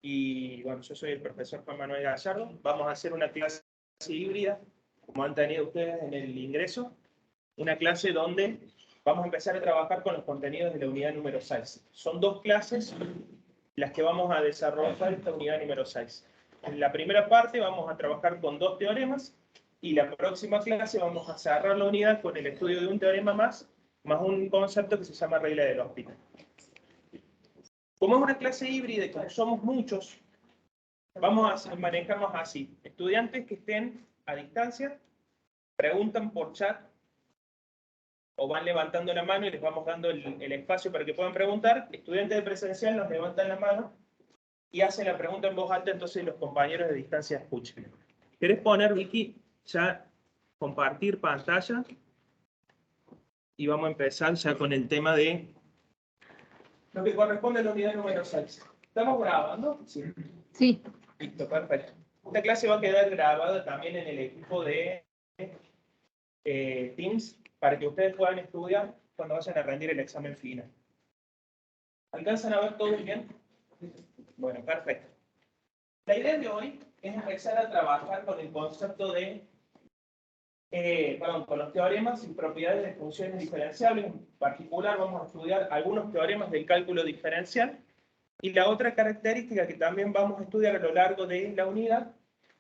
y bueno, yo soy el profesor Juan Manuel Gallardo. Vamos a hacer una clase híbrida, como han tenido ustedes en el ingreso, una clase donde vamos a empezar a trabajar con los contenidos de la unidad número 6. Son 2 clases las que vamos a desarrollar esta unidad número 6. En la primera parte vamos a trabajar con 2 teoremas, y la próxima clase vamos a cerrar la unidad con el estudio de un teorema más un concepto que se llama regla del hospital. Como es una clase híbrida y como somos muchos, vamos a manejarnos así. Estudiantes que estén a distancia, preguntan por chat, o van levantando la mano y les vamos dando el espacio para que puedan preguntar. Estudiantes de presencial nos levantan la mano y hacen la pregunta en voz alta, entonces los compañeros de distancia escuchen. ¿Querés poner, Vicky, ya compartir pantalla? Y vamos a empezar ya con el tema de lo que corresponde a la unidad número 6. ¿Estamos grabando? Sí. Sí. Listo, perfecto. Esta clase va a quedar grabada también en el equipo de Teams para que ustedes puedan estudiar cuando vayan a rendir el examen final. ¿Alcanzan a ver todo bien? Bueno, perfecto. La idea de hoy es empezar a trabajar con el concepto de con los teoremas y propiedades de funciones diferenciables. En particular vamos a estudiar algunos teoremas del cálculo diferencial, y la otra característica que también vamos a estudiar a lo largo de la unidad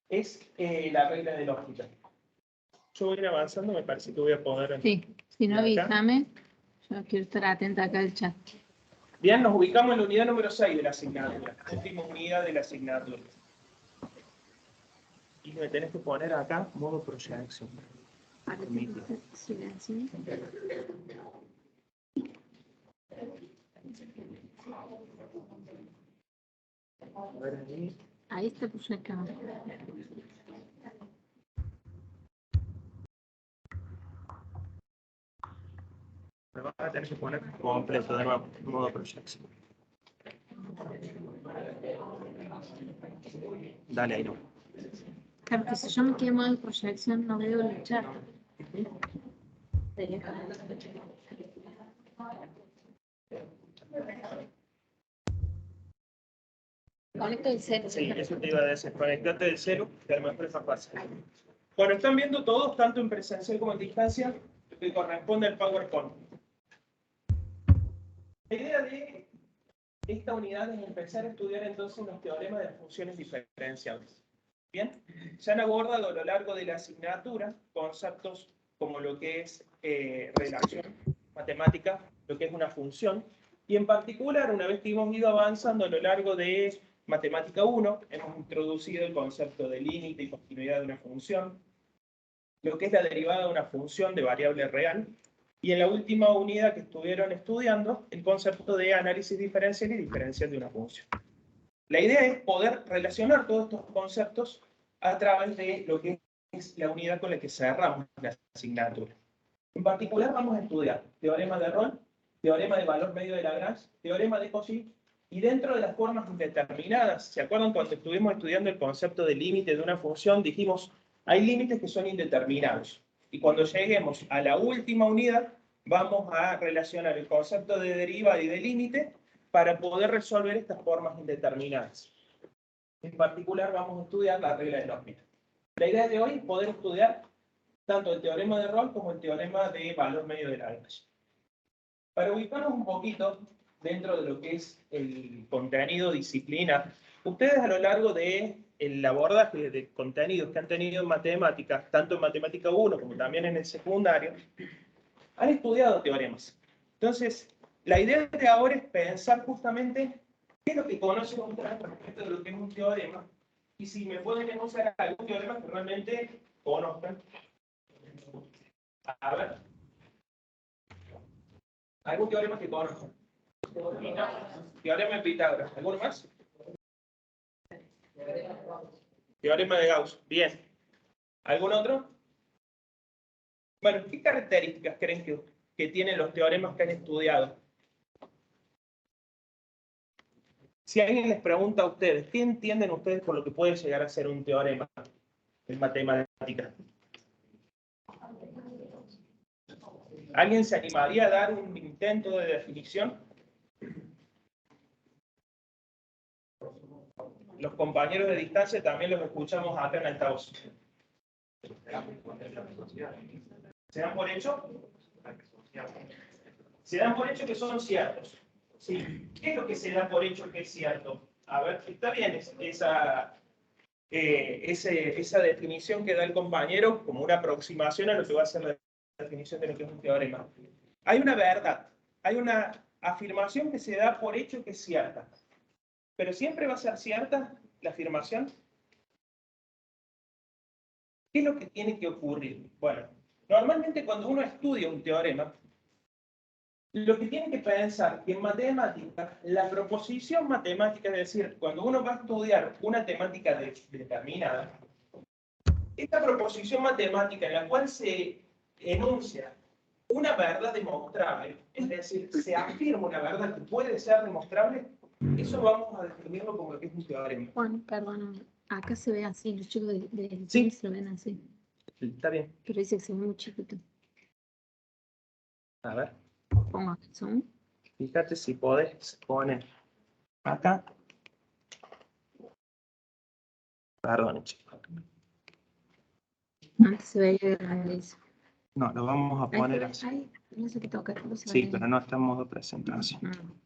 es la regla de lógica. Yo voy a ir avanzando, me parece que voy a poder... Sí, si no avísame, yo quiero estar atenta acá al chat. Bien, nos ubicamos en la unidad número 6 de la asignatura, última unidad de la asignatura. Y me tenés que poner acá modo proyección. Silencio. Ahí está proyectado. Me vas a tener que poner completo de nuevo, modo proyección. Dale ahí no. Claro que si yo me quemo en proyección no veo el chat. Conecto el celu. Sí, eso te iba a decir. Conectate del celu, que a lo mejor es más fácil. Bueno, están viendo todos, tanto en presencial como en distancia, lo que corresponde al PowerPoint. La idea de esta unidad es empezar a estudiar entonces los teoremas de las funciones diferenciables. Bien, se han abordado a lo largo de la asignatura conceptos como lo que es relación matemática, lo que es una función, y en particular, una vez que hemos ido avanzando a lo largo de Matemática 1, hemos introducido el concepto de límite y continuidad de una función, lo que es la derivada de una función de variable real, y en la última unidad que estuvieron estudiando, el concepto de análisis diferencial y diferencial de una función. La idea es poder relacionar todos estos conceptos a través de lo que es la unidad con la que cerramos la asignatura. En particular vamos a estudiar teorema de Rolle, teorema de valor medio de Lagrange, teorema de Cauchy, y dentro de las formas indeterminadas, ¿se acuerdan cuando estuvimos estudiando el concepto de límite de una función? Dijimos, hay límites que son indeterminados. Y cuando lleguemos a la última unidad, vamos a relacionar el concepto de derivada y de límite para poder resolver estas formas indeterminadas. En particular vamos a estudiar la regla de órbita. La idea de hoy es poder estudiar tanto el teorema de Rolle como el teorema de valor medio de Lagrange. Para ubicarnos un poquito dentro de lo que es el contenido disciplina, ustedes a lo largo del abordaje de contenidos que han tenido en matemáticas, tanto en matemática 1 como también en el secundario, han estudiado teoremas. Entonces, la idea de ahora es pensar justamente qué es lo que conocen ustedes respecto de lo que es un teorema, y si me pueden enunciar algún teorema que realmente conozcan. A ver. ¿Algún teorema que conozcan? Teorema de Pitágoras. ¿Alguno más? Teorema de Gauss. Bien. ¿Algún otro? Bueno, ¿qué características creen que tienen los teoremas que han estudiado? Si alguien les pregunta a ustedes, ¿qué entienden ustedes por lo que puede llegar a ser un teorema en matemática? ¿Alguien se animaría a dar un intento de definición? los compañeros de distancia también los escuchamos acá en altavoz. ¿Se dan por hecho? Se dan por hecho que son ciertos. ¿Sí? ¿Qué es lo que se da por hecho que es cierto? A ver, está bien esa definición que da el compañero como una aproximación a lo que va a ser la definición de lo que es un teorema. Hay una verdad, hay una afirmación que se da por hecho que es cierta. ¿Pero siempre va a ser cierta la afirmación? ¿Qué es lo que tiene que ocurrir? Bueno, normalmente cuando uno estudia un teorema, lo que tiene que pensar que en matemática, la proposición matemática, es decir, cuando uno va a estudiar una temática determinada, esta proposición matemática en la cual se enuncia una verdad demostrable, es decir, se afirma una verdad que puede ser demostrable, eso vamos a definirlo como lo que es un teorema. Juan, perdón, acá se ve así, los chicos del Sí. Teams lo ven así. Está bien. Pero dice que se ve muy chiquito. A ver, Pongo aquí zoom. fíjate si podés poner acá. Perdón, chicos. Antes se veía grande eso. No, lo vamos a poner así. Ahí, no sé qué toca. No se Sí, ve. pero no está en modo presentación. Mm.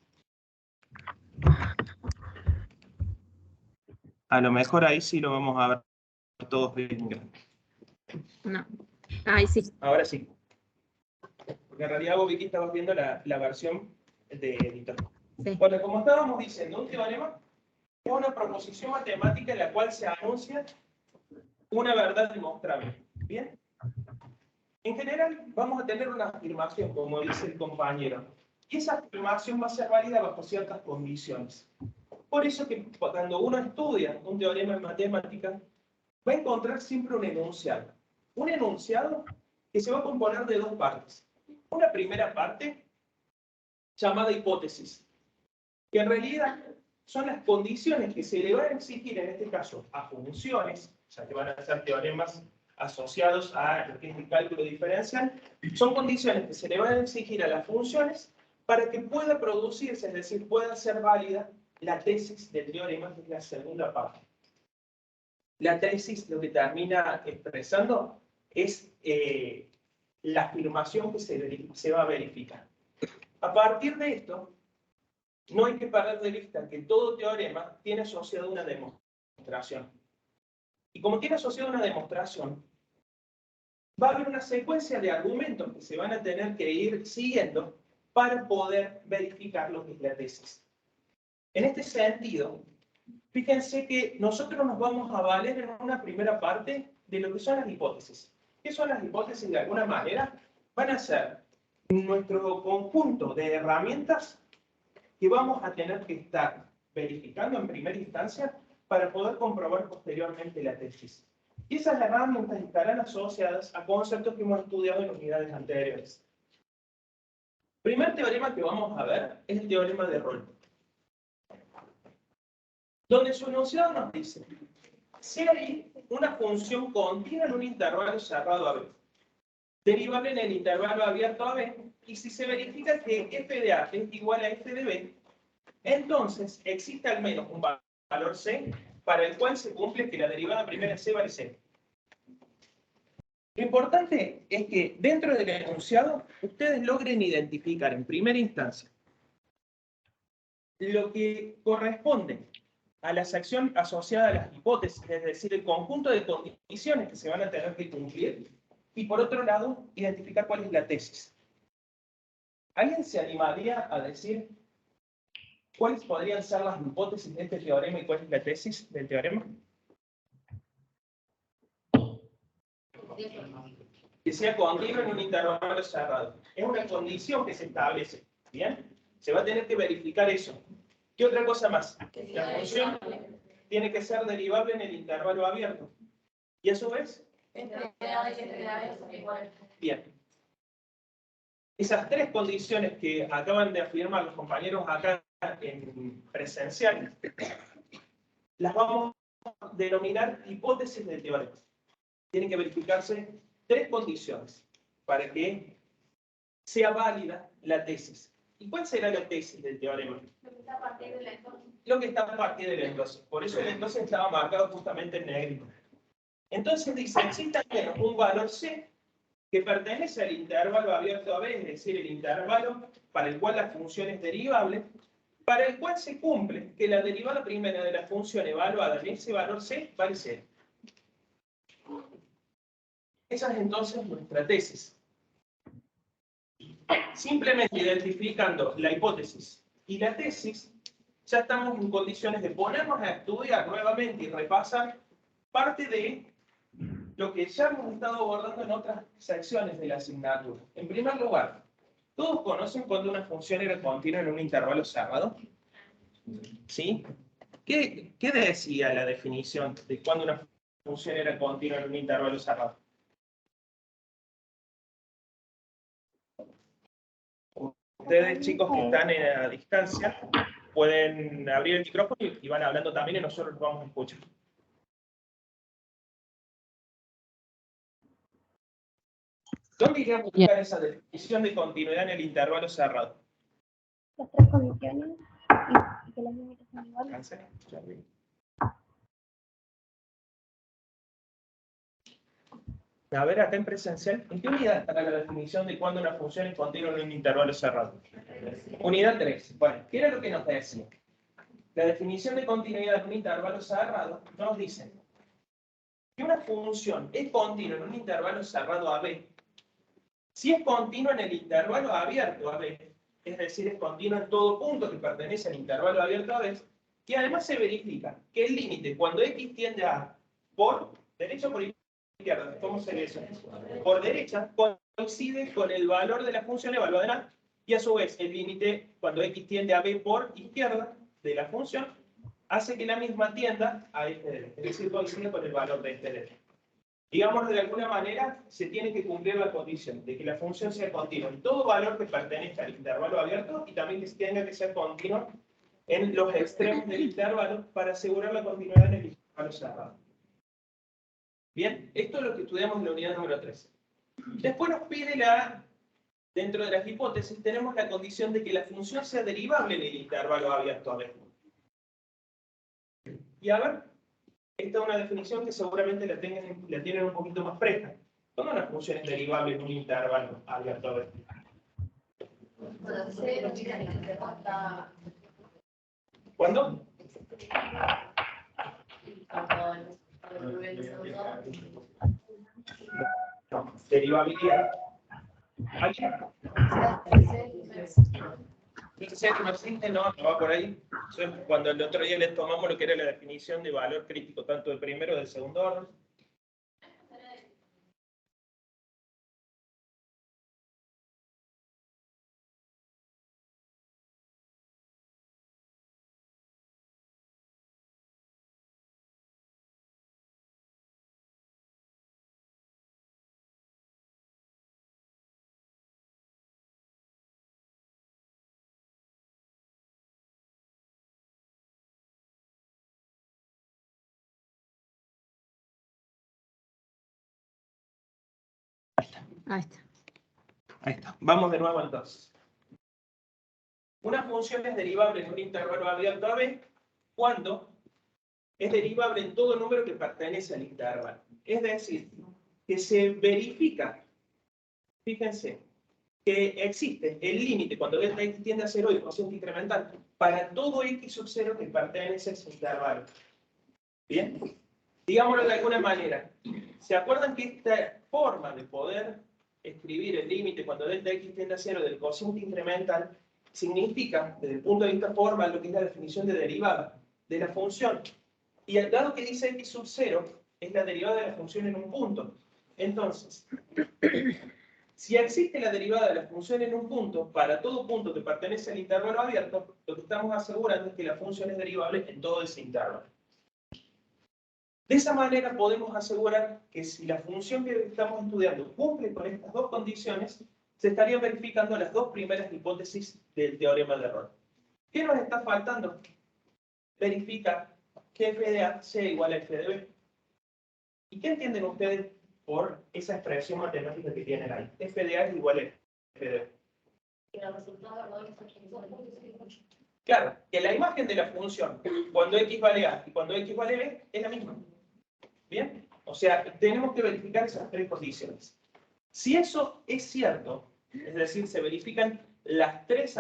A lo mejor ahí sí lo vamos a ver todos bien. No. Ahí sí. Ahora sí. Porque en realidad vos, Vicky, estabas viendo la versión de editor. Sí. Bueno, como estábamos diciendo, un teorema es una proposición matemática en la cual se anuncia una verdad demostrable. ¿Bien? En general, vamos a tener una afirmación, como dice el compañero. Y esa afirmación va a ser válida bajo ciertas condiciones. Por eso que cuando uno estudia un teorema en matemática, va a encontrar siempre un enunciado. Un enunciado que se va a componer de dos partes. Una primera parte llamada hipótesis, que en realidad son las condiciones que se le van a exigir, en este caso, a funciones, ya que van a ser teoremas asociados a lo que es el cálculo diferencial, son condiciones que se le van a exigir a las funciones para que pueda producirse, es decir, pueda ser válida la tesis del teorema, que es la segunda parte. La tesis lo que termina expresando es la afirmación que se va a verificar. A partir de esto, no hay que perder de vista que todo teorema tiene asociado una demostración. Y como tiene asociado una demostración, va a haber una secuencia de argumentos que se van a tener que ir siguiendo para poder verificar lo que es la tesis. En este sentido, fíjense que nosotros nos vamos a valer en una primera parte de lo que son las hipótesis. ¿Qué son las hipótesis? De alguna manera van a ser nuestro conjunto de herramientas que vamos a tener que estar verificando en primera instancia para poder comprobar posteriormente la tesis. Y esas herramientas estarán asociadas a conceptos que hemos estudiado en unidades anteriores. El primer teorema que vamos a ver es el teorema de Rolle, donde su enunciado nos dice: si hay una función continua en un intervalo cerrado a B, derivable en el intervalo abierto a B, y si se verifica que f de A es igual a f de B, entonces existe al menos un valor C para el cual se cumple que la derivada primera de C vale C. Lo importante es que dentro del enunciado ustedes logren identificar en primera instancia lo que corresponde a la sección asociada a las hipótesis, es decir, el conjunto de condiciones que se van a tener que cumplir, y por otro lado, identificar cuál es la tesis. ¿Alguien se animaría a decir cuáles podrían ser las hipótesis de este teorema y cuál es la tesis del teorema? Que sea continuo en un intervalo cerrado. Es una condición que se establece. ¿Bien? Se va a tener que verificar eso. ¿Qué otra cosa más? La función tiene que ser derivable en el intervalo abierto. ¿Y a su vez? Bien. Esas tres condiciones que acaban de afirmar los compañeros acá en presencial, las vamos a denominar hipótesis del teorema. Tienen que verificarse tres condiciones para que sea válida la tesis. ¿Y cuál será la tesis del teorema? está a partir del entonces. Lo que está a partir del entonces. Por eso el entonces estaba marcado justamente en negrito. Entonces dice, existe al menos un valor C que pertenece al intervalo abierto a B, es decir, el intervalo para el cual la función es derivable, para el cual se cumple que la derivada primera de la función evaluada en ese valor C vale 0. Esa es entonces nuestra tesis. Simplemente identificando la hipótesis y la tesis, ya estamos en condiciones de ponernos a estudiar nuevamente y repasar parte de lo que ya hemos estado abordando en otras secciones de la asignatura. En primer lugar, ¿todos conocen cuando una función era continua en un intervalo cerrado? ¿Sí? ¿Qué decía la definición de cuando una función era continua en un intervalo cerrado? Ustedes, chicos que están a distancia, pueden abrir el micrófono y van hablando también y nosotros los vamos a escuchar. ¿Dónde iría a buscar esa definición de continuidad en el intervalo cerrado? Las tres condiciones y que los límites son iguales. A ver, acá en presencial, ¿en qué unidad está la definición de cuando una función es continua en un intervalo cerrado? Unidad 3. Bueno, ¿qué era lo que nos decía? La definición de continuidad en un intervalo cerrado nos dice que una función es continua en un intervalo cerrado AB si es continua en el intervalo abierto AB, es decir, es continua en todo punto que pertenece al intervalo abierto AB, y además se verifica que el límite cuando x tiende a por derecha o por izquierda, ¿cómo se ve eso? Por derecha coincide con el valor de la función evaluada en A, y a su vez el límite cuando x tiende a b por izquierda de la función hace que la misma tienda a f de b, es decir, coincide con el valor de f de b. Digamos, de alguna manera se tiene que cumplir la condición de que la función sea continua en todo valor que pertenezca al intervalo abierto y también que tenga que ser continua en los extremos del intervalo para asegurar la continuidad en el intervalo cerrado. Bien, esto es lo que estudiamos en la unidad número 3. Después nos pide dentro de las hipótesis, tenemos la condición de que la función sea derivable en el intervalo abierto a B. Y a ver, esta es una definición que seguramente la tienen un poquito más fresca. ¿Cuándo una función es derivable en un intervalo abierto a B? ¿Cuándo? No, derivabilidad. ¿Alguien? Fíjense que no existe, no va por ahí. Entonces, cuando el otro día les tomamos lo que era la definición de valor crítico, tanto del primero como del segundo orden. Ahí está. Ahí está. Vamos de nuevo entonces. Una función es derivable en un intervalo abierto a B cuando es derivable en todo número que pertenece al intervalo. Es decir, que se verifica, fíjense, que existe el límite cuando delta x tiende a 0 y cociente incremental para todo x sub 0 que pertenece a ese intervalo. ¿Bien? Digámoslo de alguna manera. ¿Se acuerdan que esta forma de poder escribir el límite cuando delta x tiende a 0 del cociente incremental significa, desde el punto de vista formal, lo que es la definición de derivada de la función? Y dado que dice x sub 0, es la derivada de la función en un punto. Entonces, si existe la derivada de la función en un punto, para todo punto que pertenece al intervalo abierto, lo que estamos asegurando es que la función es derivable en todo ese intervalo. De esa manera podemos asegurar que si la función que estamos estudiando cumple con estas dos condiciones, se estarían verificando las dos primeras hipótesis del teorema de error. ¿Qué nos está faltando? Verificar que f de A sea igual a f de B. ¿Y qué entienden ustedes por esa expresión matemática que tienen ahí? F de A es igual a f de B. Claro, que la imagen de la función, cuando x vale a y cuando x vale b, es la misma. ¿Bien? O sea, tenemos que verificar esas tres condiciones. Si eso es cierto, es decir, se verifican las tres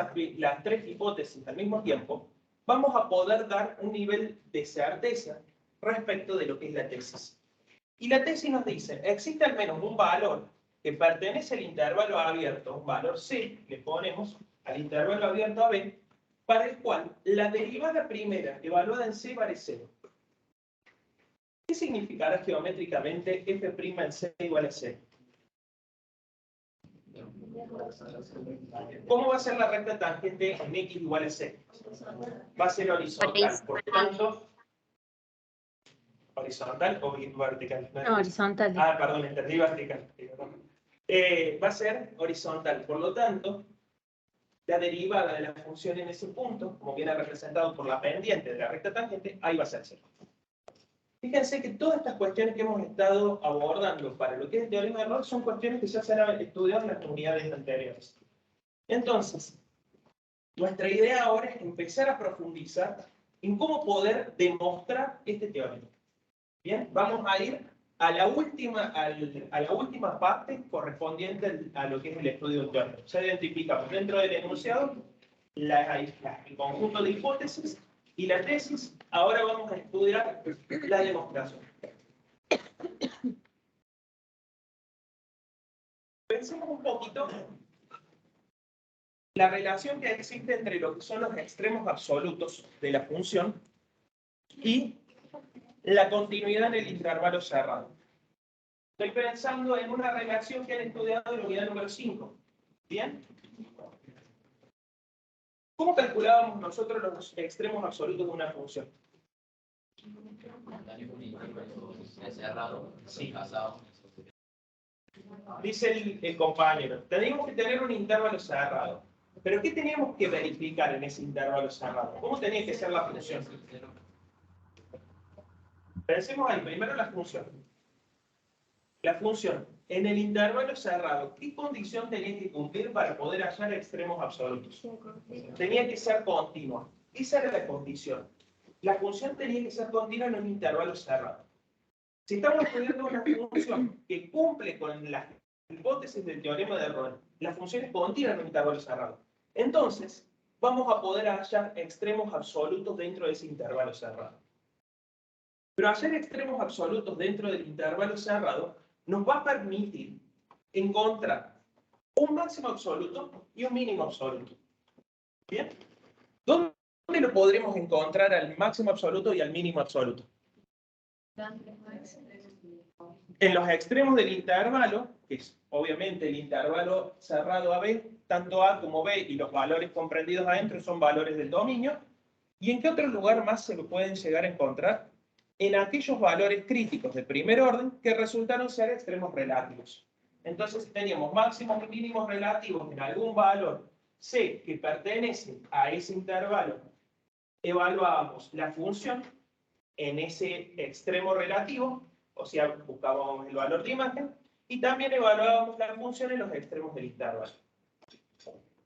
hipótesis al mismo tiempo, vamos a poder dar un nivel de certeza respecto de lo que es la tesis. Y la tesis nos dice, existe al menos un valor que pertenece al intervalo abierto, un valor C, le ponemos al intervalo abierto AB, para el cual la derivada primera evaluada en C vale 0. ¿Qué significará geométricamente f' en C igual a 0? ¿Cómo va a ser la recta tangente en x igual a c? Va a ser horizontal, por tanto, ¿horizontal o vertical? No, horizontal. Ah, perdón, entendí vertical. Va a ser horizontal, por lo tanto, la derivada de la función en ese punto, como viene representado por la pendiente de la recta tangente, ahí va a ser 0. Fíjense que todas estas cuestiones que hemos estado abordando para lo que es el teorema de error son cuestiones que ya se han estudiado en las unidades anteriores. Entonces, nuestra idea ahora es empezar a profundizar en cómo poder demostrar este teorema. Bien, vamos a ir a la última parte correspondiente a lo que es el estudio del teorema. Ya identificamos dentro del enunciado el conjunto de hipótesis y la tesis. Ahora vamos a estudiar la demostración. Pensemos un poquito la relación que existe entre lo que son los extremos absolutos de la función y la continuidad en el intervalo cerrado. Estoy pensando en una relación que han estudiado en la unidad número 5. ¿Bien? ¿Cómo calculábamos nosotros los extremos absolutos de una función? Sí. Dice el compañero, tenemos que tener un intervalo cerrado. ¿Pero qué teníamos que verificar en ese intervalo cerrado? ¿Cómo tenía que ser la función? Pensemos ahí, primero la función. La función, en el intervalo cerrado, ¿qué condición tenía que cumplir para poder hallar extremos absolutos? Tenía que ser continua. Esa era la condición. La función tenía que ser continua en un intervalo cerrado. Si estamos estudiando una función que cumple con las hipótesis del teorema de error, la función es continua en un intervalo cerrado. Entonces, vamos a poder hallar extremos absolutos dentro de ese intervalo cerrado. Pero hallar extremos absolutos dentro del intervalo cerrado nos va a permitir encontrar un máximo absoluto y un mínimo absoluto. ¿Bien? ¿Dónde lo podremos encontrar al máximo absoluto y al mínimo absoluto? En los extremos del intervalo, que es obviamente el intervalo cerrado AB, tanto A como B y los valores comprendidos adentro son valores del dominio. ¿Y en qué otro lugar más se lo pueden llegar a encontrar? En aquellos valores críticos de primer orden que resultaron ser extremos relativos. Entonces, si teníamos máximos y mínimos relativos en algún valor C que pertenece a ese intervalo, evaluábamos la función en ese extremo relativo, o sea, buscábamos el valor de imagen, y también evaluábamos la función en los extremos del intervalo.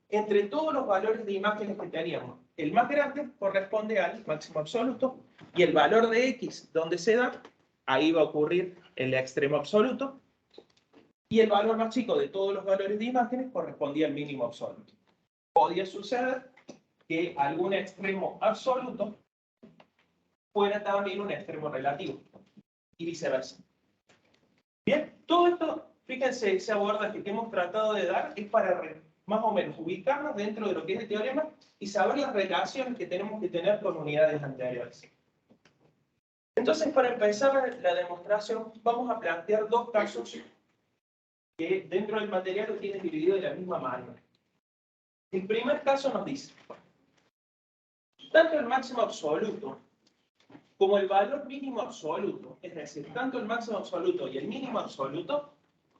Entre todos los valores de imágenes que teníamos, el más grande corresponde al máximo absoluto, y el valor de x, donde se da, ahí va a ocurrir el extremo absoluto, y el valor más chico de todos los valores de imágenes correspondía al mínimo absoluto. Podía suceder que algún extremo absoluto fuera también un extremo relativo, y viceversa. Bien, todo esto, fíjense, ese abordaje que hemos tratado de dar es para más o menos ubicarnos dentro de lo que es el teorema y saber las relaciones que tenemos que tener con unidades anteriores. Entonces, para empezar la demostración, vamos a plantear dos casos que dentro del material lo tienen dividido de la misma manera. El primer caso nos dice, tanto el máximo absoluto como el valor mínimo absoluto, es decir, tanto el máximo absoluto y el mínimo absoluto,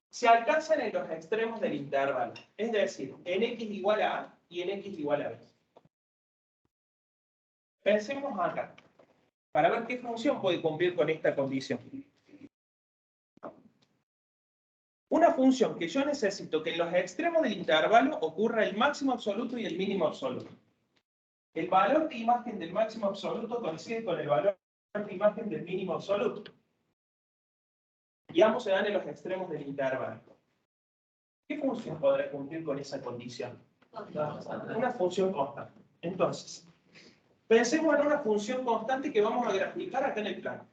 se alcanzan en los extremos del intervalo, es decir, en x igual a a y en x igual a b. Pensemos acá, para ver qué función puede cumplir con esta condición. Una función que yo necesito que en los extremos del intervalo ocurra el máximo absoluto y el mínimo absoluto. el valor de imagen del máximo absoluto coincide con el valor de imagen del mínimo absoluto. Y ambos se dan en los extremos del intervalo. ¿Qué función podrá cumplir con esa condición? Una función constante. Entonces, pensemos en una función constante que vamos a graficar acá en el plano.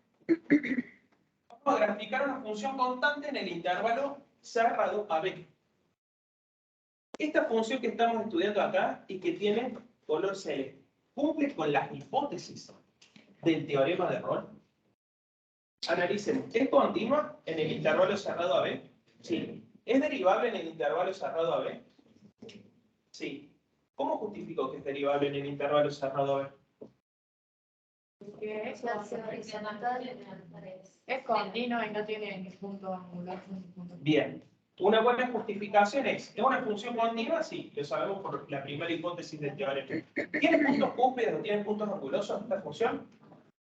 Vamos a graficar una función constante en el intervalo cerrado AB. Esta función que estamos estudiando acá y que tiene color celeste, ¿cumple con las hipótesis del teorema de Rolle? Analicen, ¿es continua en el intervalo cerrado AB? Sí. ¿Es derivable en el intervalo cerrado AB? Sí. ¿Cómo justifico que es derivable en el intervalo cerrado AB? Porque es continuo y no tiene punto angular. Bien. Una buena justificación ¿es una función continua? Sí, lo sabemos por la primera hipótesis del teorema. ¿Tiene puntos cúspides o tiene puntos angulosos esta función?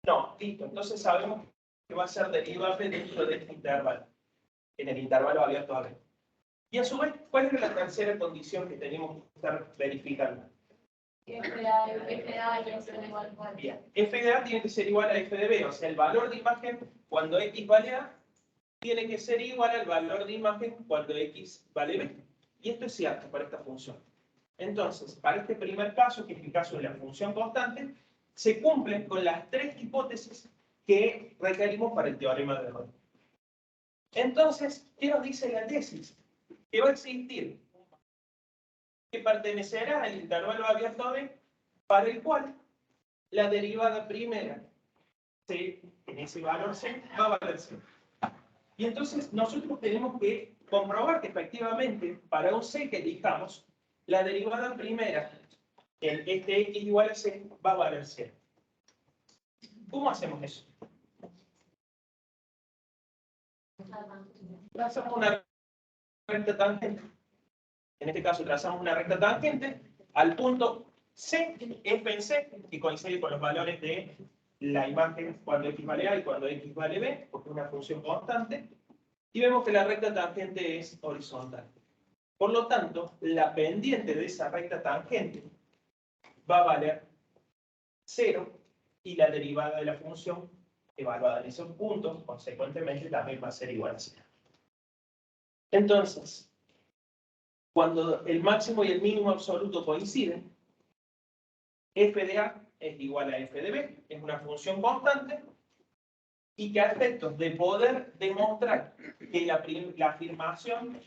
No, listo. Entonces sabemos que va a ser derivable dentro de este intervalo, en el intervalo abierto AB. Y a su vez, ¿cuál es la tercera condición que tenemos que estar verificando? F de A y S igual a Bien, f de A tiene que ser igual a f de B, o sea, el valor de imagen cuando x vale A tiene que ser igual al valor de imagen cuando x vale B. Y esto es cierto para esta función. Entonces, para este primer caso, que es el caso de la función constante, se cumplen con las tres hipótesis que requerimos para el teorema de Rolle. Entonces, ¿qué nos dice la tesis? Que va a existir que pertenecerá al intervalo abierto AB, para el cual la derivada primera C, en ese valor C, va a valer C. Y entonces nosotros tenemos que comprobar que efectivamente para un C que elijamos, la derivada primera en este x igual a C va a valer C. ¿Cómo hacemos eso? Trazamos una recta tangente. En este caso trazamos una recta tangente al punto C, F en C, que coincide con los valores de la imagen cuando x vale A y cuando x vale B, porque es una función constante, y vemos que la recta tangente es horizontal. Por lo tanto, la pendiente de esa recta tangente va a valer 0 y la derivada de la función evaluada en esos puntos, consecuentemente, también va a ser igual a 0. Entonces, cuando el máximo y el mínimo absoluto coinciden, f de A es igual a f de B, es una función constante, y que a efectos de poder demostrar que la afirmación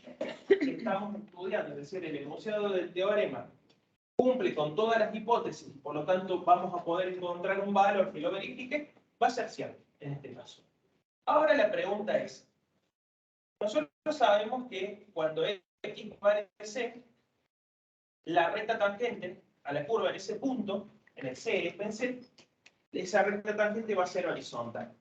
que estamos estudiando, es decir, el enunciado del teorema, cumple con todas las hipótesis, por lo tanto vamos a poder encontrar un valor que lo verifique, va a ser cierto en este caso. Ahora la pregunta es, nosotros sabemos que cuando x vale C, la recta tangente a la curva en ese punto, en el C, F en C, esa recta tangente va a ser horizontal.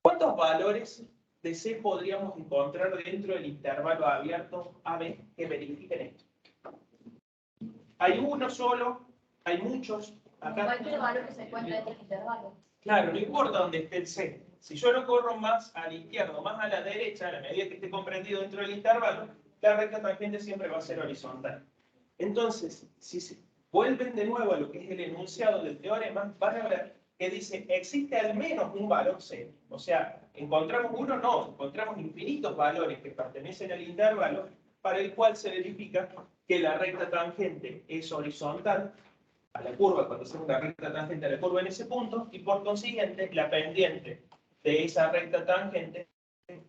¿Cuántos valores de C podríamos encontrar dentro del intervalo abierto AB que verifiquen esto? ¿Hay uno solo? ¿Hay muchos? Acá. Cualquier valor que se encuentre en este intervalo. Claro, no importa dónde esté el C. Si yo lo corro más a la izquierda o más a la derecha, a la medida que esté comprendido dentro del intervalo, la recta tangente siempre va a ser horizontal. Entonces, si se vuelven de nuevo a lo que es el enunciado del teorema, van a ver que dice, existe al menos un valor C. O sea, encontramos uno, no, encontramos infinitos valores que pertenecen al intervalo para el cual se verifica que la recta tangente es horizontal a la curva, cuando hacemos una recta tangente a la curva en ese punto, y por consiguiente, la pendiente de esa recta tangente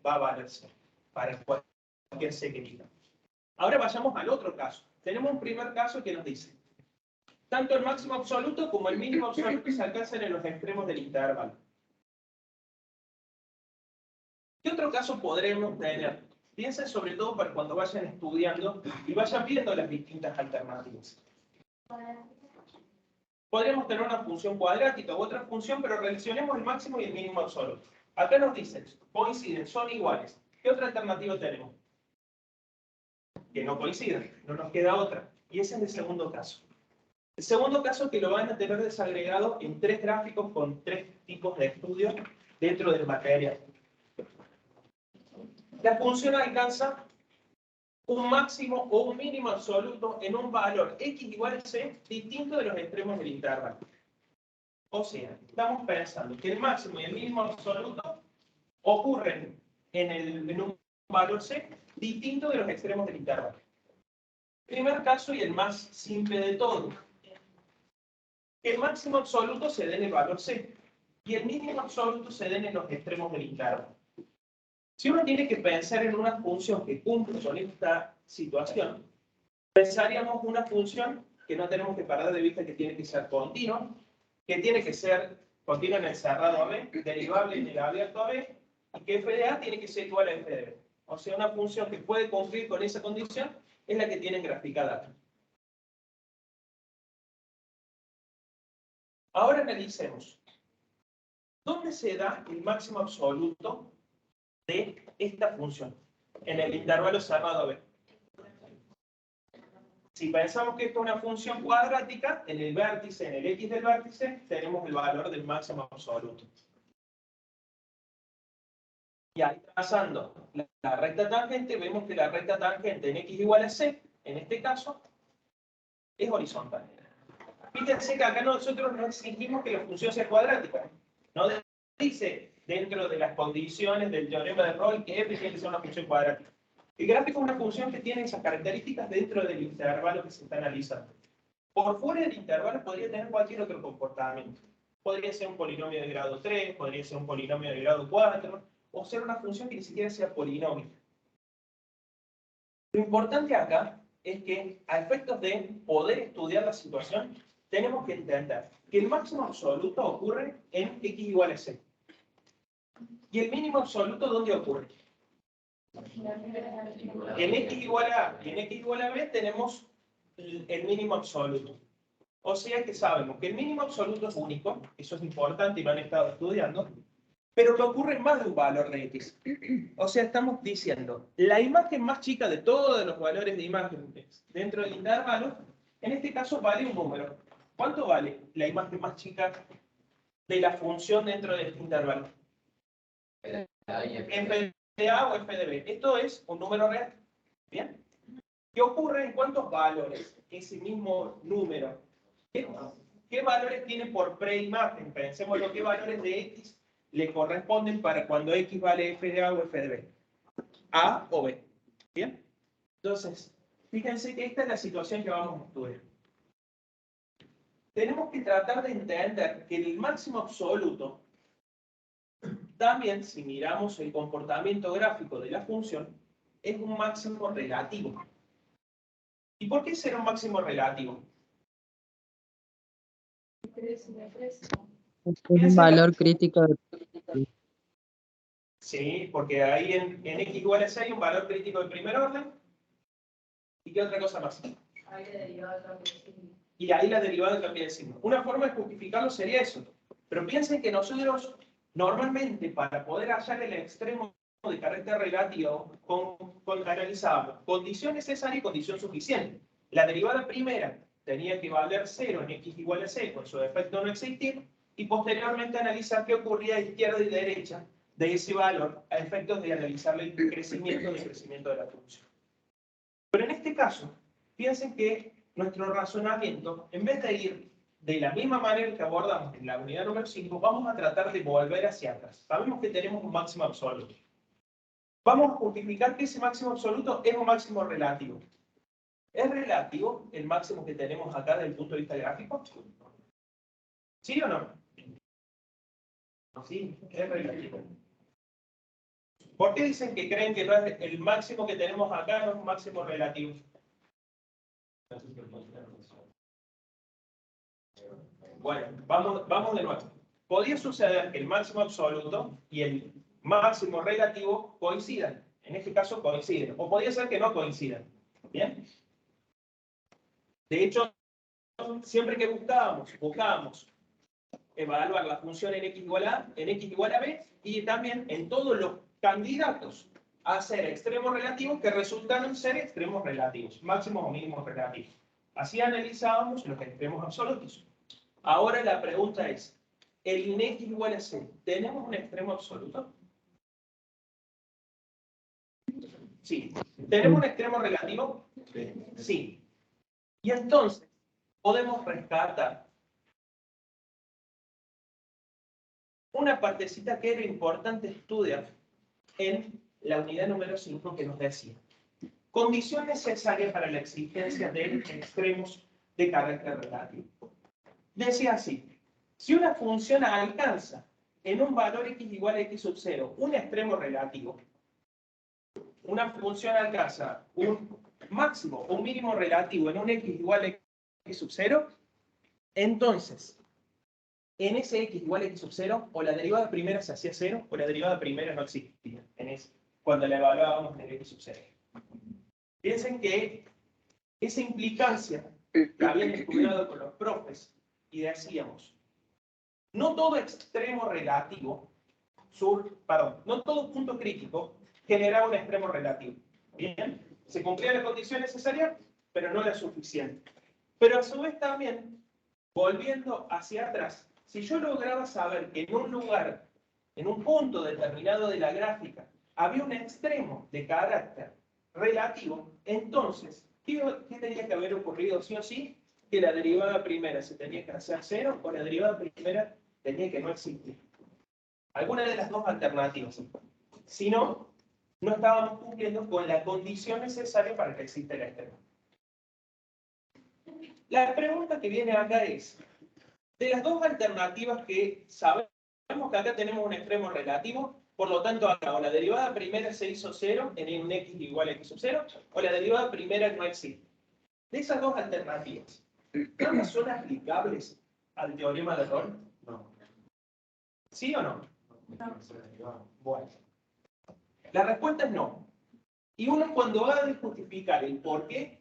va a valer C para cualquier C que diga. Ahora vayamos al otro caso. Tenemos un primer caso que nos dice, tanto el máximo absoluto como el mínimo absoluto se alcanzan en los extremos del intervalo. ¿Qué otro caso podremos tener? Piensen sobre todo para cuando vayan estudiando y vayan viendo las distintas alternativas. Podríamos tener una función cuadrática u otra función, pero relacionemos el máximo y el mínimo absoluto. Acá nos dicen, coinciden, son iguales. ¿Qué otra alternativa tenemos? Que no coinciden, no nos queda otra. Y ese es el segundo caso. El segundo caso que lo van a tener desagregado en 3 gráficos con 3 tipos de estudios dentro del material. La función alcanza un máximo o un mínimo absoluto en un valor x igual a c distinto de los extremos del intervalo. O sea, estamos pensando que el máximo y el mínimo absoluto ocurren en un valor c distinto de los extremos del intervalo. Primer caso y el más simple de todos. Que el máximo absoluto se dé en el valor c y el mínimo absoluto se den en los extremos del intervalo. Si uno tiene que pensar en una función que cumple con esta situación, pensaríamos una función que no tenemos que perder de vista que tiene que ser continua, que tiene que ser continua en el cerrado a b, derivable en el abierto a b, y que f de a tiene que ser igual a f de b. O sea, una función que puede cumplir con esa condición es la que tienen graficada aquí. Ahora analicemos. ¿Dónde se da el máximo absoluto de esta función? En el intervalo cerrado B. Si pensamos que esto es una función cuadrática, en el vértice, en el x del vértice, tenemos el valor del máximo absoluto. Y ahí trazando la recta tangente, vemos que la recta tangente en x igual a c, en este caso, es horizontal. Fíjense que acá nosotros no exigimos que la función sea cuadrática. No dice dentro de las condiciones del teorema de Rolle que f tiene que ser una función cuadrática. El gráfico es una función que tiene esas características dentro del intervalo que se está analizando. Por fuera del intervalo podría tener cualquier otro comportamiento. Podría ser un polinomio de grado 3, podría ser un polinomio de grado 4, o ser una función que ni siquiera sea polinómica. Lo importante acá es que, a efectos de poder estudiar la situación, tenemos que entender que el máximo absoluto ocurre en x igual a c. ¿Y el mínimo absoluto dónde ocurre? En x igual a A y en x igual a B tenemos el mínimo absoluto. O sea que sabemos que el mínimo absoluto es único, eso es importante y lo han estado estudiando, pero que ocurre más de un valor de x. O sea, estamos diciendo, la imagen más chica de todos los valores de imágenes dentro del intervalo, en este caso vale un número. ¿Cuánto vale la imagen más chica de la función dentro de este intervalo? F de A o F de B. Esto es un número real. ¿Bien? ¿Qué ocurre en cuántos valores ese mismo número? ¿Qué valores tiene por preimagen? Pensemos lo que valores de x le corresponden para cuando x vale f de A o f de B. A o B. ¿Bien? Entonces, fíjense que esta es la situación que vamos a estudiar. Tenemos que tratar de entender que el máximo absoluto, también si miramos el comportamiento gráfico de la función, es un máximo relativo. ¿Y por qué será un máximo relativo? Un valor crítico. Sí, porque ahí en x igual a 6 hay un valor crítico de primer orden. ¿Y qué otra cosa más? Y ahí la derivada cambia de signo. Una forma de justificarlo sería eso. Pero piensen que nosotros, normalmente, para poder hallar el extremo de carácter relativo, analizábamos condición necesaria y condición suficiente. La derivada primera tenía que valer 0 en x igual a c, con su defecto no existir, y posteriormente analizar qué ocurría a izquierda y derecha de ese valor a efectos de analizar el crecimiento o decrecimiento de la función. Pero en este caso, piensen que nuestro razonamiento, en vez de ir de la misma manera que abordamos en la unidad número 5, vamos a tratar de volver hacia atrás. Sabemos que tenemos un máximo absoluto. Vamos a justificar que ese máximo absoluto es un máximo relativo. ¿Es relativo el máximo que tenemos acá desde el punto de vista gráfico? ¿Sí o no? Sí, es relativo. ¿Por qué dicen que creen que no es el máximo que tenemos acá no es un máximo relativo? Bueno, vamos de nuevo. Podría suceder que el máximo absoluto y el máximo relativo coincidan. En este caso coinciden. O podría ser que no coincidan. ¿Bien? De hecho, siempre que buscábamos evaluar la función en x igual a A, en x igual a B, y también en todos los candidatos a ser extremos relativos que resultaron ser extremos relativos, máximos o mínimos relativos. Así analizábamos los extremos absolutos. Ahora la pregunta es, ¿el x igual a c, tenemos un extremo absoluto? Sí. ¿Tenemos un extremo relativo? Sí. Y entonces, podemos rescatar una partecita que era importante estudiar en la unidad número 5 que nos decía. Condición necesaria para la existencia de extremos de carácter relativo. Decía así, si una función alcanza en un valor x igual a x sub 0 un extremo relativo, una función alcanza un máximo o un mínimo relativo en un x igual a x sub 0, entonces, en ese x igual a x sub 0, o la derivada primera se hacía 0, o la derivada primera no existía, cuando la evaluábamos en el x sub 0. Piensen que esa implicancia que habían estudiado con los profes, y decíamos, no todo extremo relativo, no todo punto crítico generaba un extremo relativo. Bien, se cumplía la condición necesaria, pero no la suficiente. Pero a su vez también, volviendo hacia atrás, si yo lograba saber que en un lugar, en un punto determinado de la gráfica, había un extremo de carácter relativo, entonces, ¿qué tenía que haber ocurrido sí o sí? Que la derivada primera se tenía que hacer 0 o la derivada primera tenía que no existir. Alguna de las dos alternativas. Si no, no estábamos cumpliendo con la condición necesaria para que exista el extremo. La pregunta que viene acá es, de las dos alternativas que sabemos que acá tenemos un extremo relativo, por lo tanto acá o la derivada primera se hizo 0 en un x igual a x sub 0, o la derivada primera no existe. De esas dos alternativas, ¿todas son aplicables al teorema de Rolle? No. ¿Sí o no? No. Bueno. La respuesta es no. Y uno cuando va a justificar el por qué,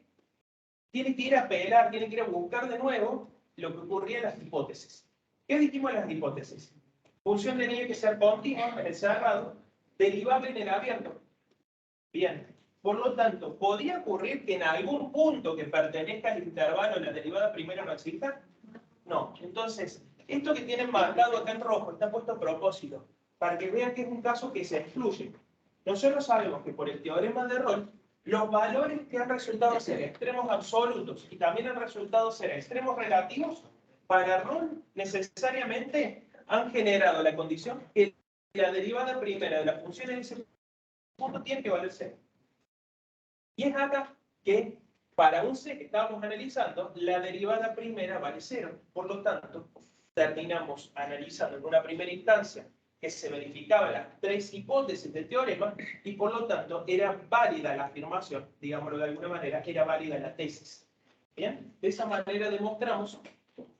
tiene que ir a apelar, tiene que ir a buscar de nuevo lo que ocurría en las hipótesis. ¿Qué dijimos en las hipótesis? Función tenía que ser continua en el cerrado, derivable en el abierto. Bien. Por lo tanto, ¿podría ocurrir que en algún punto que pertenezca al intervalo la derivada primera no exista? No. Entonces, esto que tienen marcado acá en rojo está puesto a propósito, para que vean que es un caso que se excluye. Nosotros sabemos que por el teorema de Rolle, los valores que han resultado ser extremos absolutos y también han resultado ser extremos relativos, para Rolle necesariamente han generado la condición que la derivada primera de la función en ese punto tiene que valer 0. Y es acá que, para un C que estábamos analizando, la derivada primera vale 0. Por lo tanto, terminamos analizando en una primera instancia que se verificaban las tres hipótesis del teorema y por lo tanto era válida la afirmación, digámoslo de alguna manera, era válida la tesis. ¿Bien? De esa manera demostramos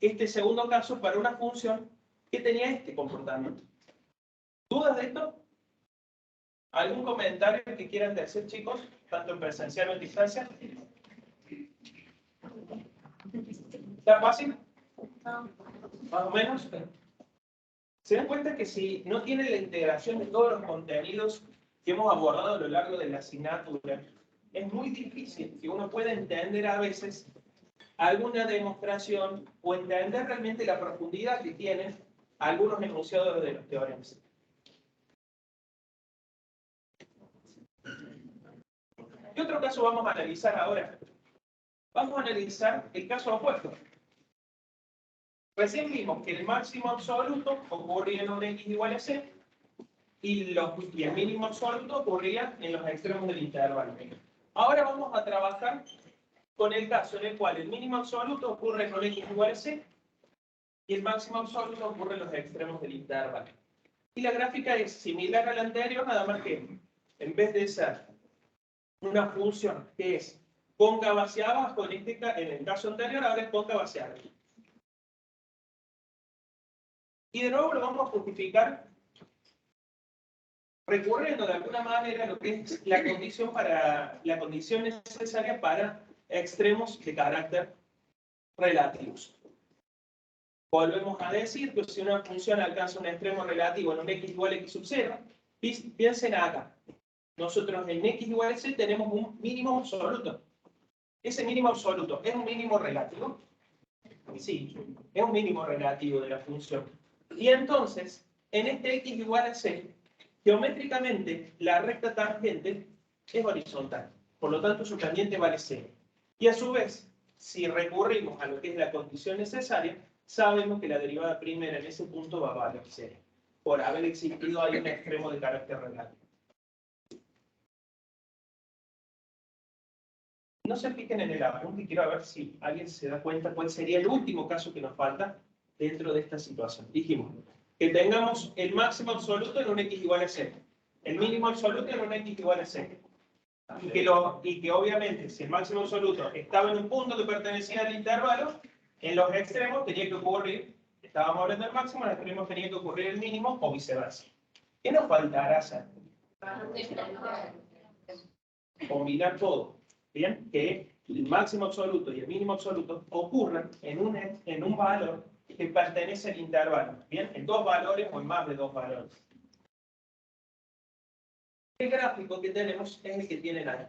este segundo caso para una función que tenía este comportamiento. ¿Dudas de esto? ¿Algún comentario que quieran decir, chicos? Tanto en presencial o en distancia. ¿Está fácil? ¿Más o menos? Se dan cuenta que si no tienen la integración de todos los contenidos que hemos abordado a lo largo de la asignatura, es muy difícil que uno pueda entender a veces alguna demostración o entender realmente la profundidad que tienen algunos enunciados de los teoremas. ¿Qué otro caso vamos a analizar ahora? Vamos a analizar el caso opuesto. Recién vimos que el máximo absoluto ocurría en un x igual a c y el mínimo absoluto ocurría en los extremos del intervalo. Ahora vamos a trabajar con el caso en el cual el mínimo absoluto ocurre en un x igual a c y el máximo absoluto ocurre en los extremos del intervalo. Y la gráfica es similar a la anterior, nada más que en vez de ser una función que es cóncava hacia abajo, en el caso anterior, ahora es cóncava hacia arriba. Y de nuevo lo vamos a justificar recurriendo de alguna manera a lo que es la condición necesaria para extremos de carácter relativos. Volvemos a decir que si una función alcanza un extremo relativo en un x igual a x sub 0, piensen acá. Nosotros en x igual a c tenemos un mínimo absoluto. Ese mínimo absoluto, ¿es un mínimo relativo? Sí, es un mínimo relativo de la función. Y entonces, en este x igual a c, geométricamente, la recta tangente es horizontal. Por lo tanto, su pendiente vale 0. Y a su vez, si recurrimos a lo que es la condición necesaria, sabemos que la derivada primera en ese punto va a valer 0, por haber existido ahí un extremo de carácter relativo. No se fijen en el apunte, quiero ver si alguien se da cuenta cuál sería el último caso que nos falta dentro de esta situación. Dijimos que tengamos el máximo absoluto en un x igual a 0, el mínimo absoluto en un x igual a 0. Y que obviamente, si el máximo absoluto estaba en un punto que pertenecía al intervalo, en los extremos tenía que ocurrir, estábamos hablando del máximo, en los extremos tenía que ocurrir el mínimo o viceversa. ¿Qué nos faltará hacer? Combinar todo. Bien, que el máximo absoluto y el mínimo absoluto ocurran en un valor que pertenece al intervalo. Bien, en dos valores o en más de dos valores. El gráfico que tenemos es el que tienen ahí.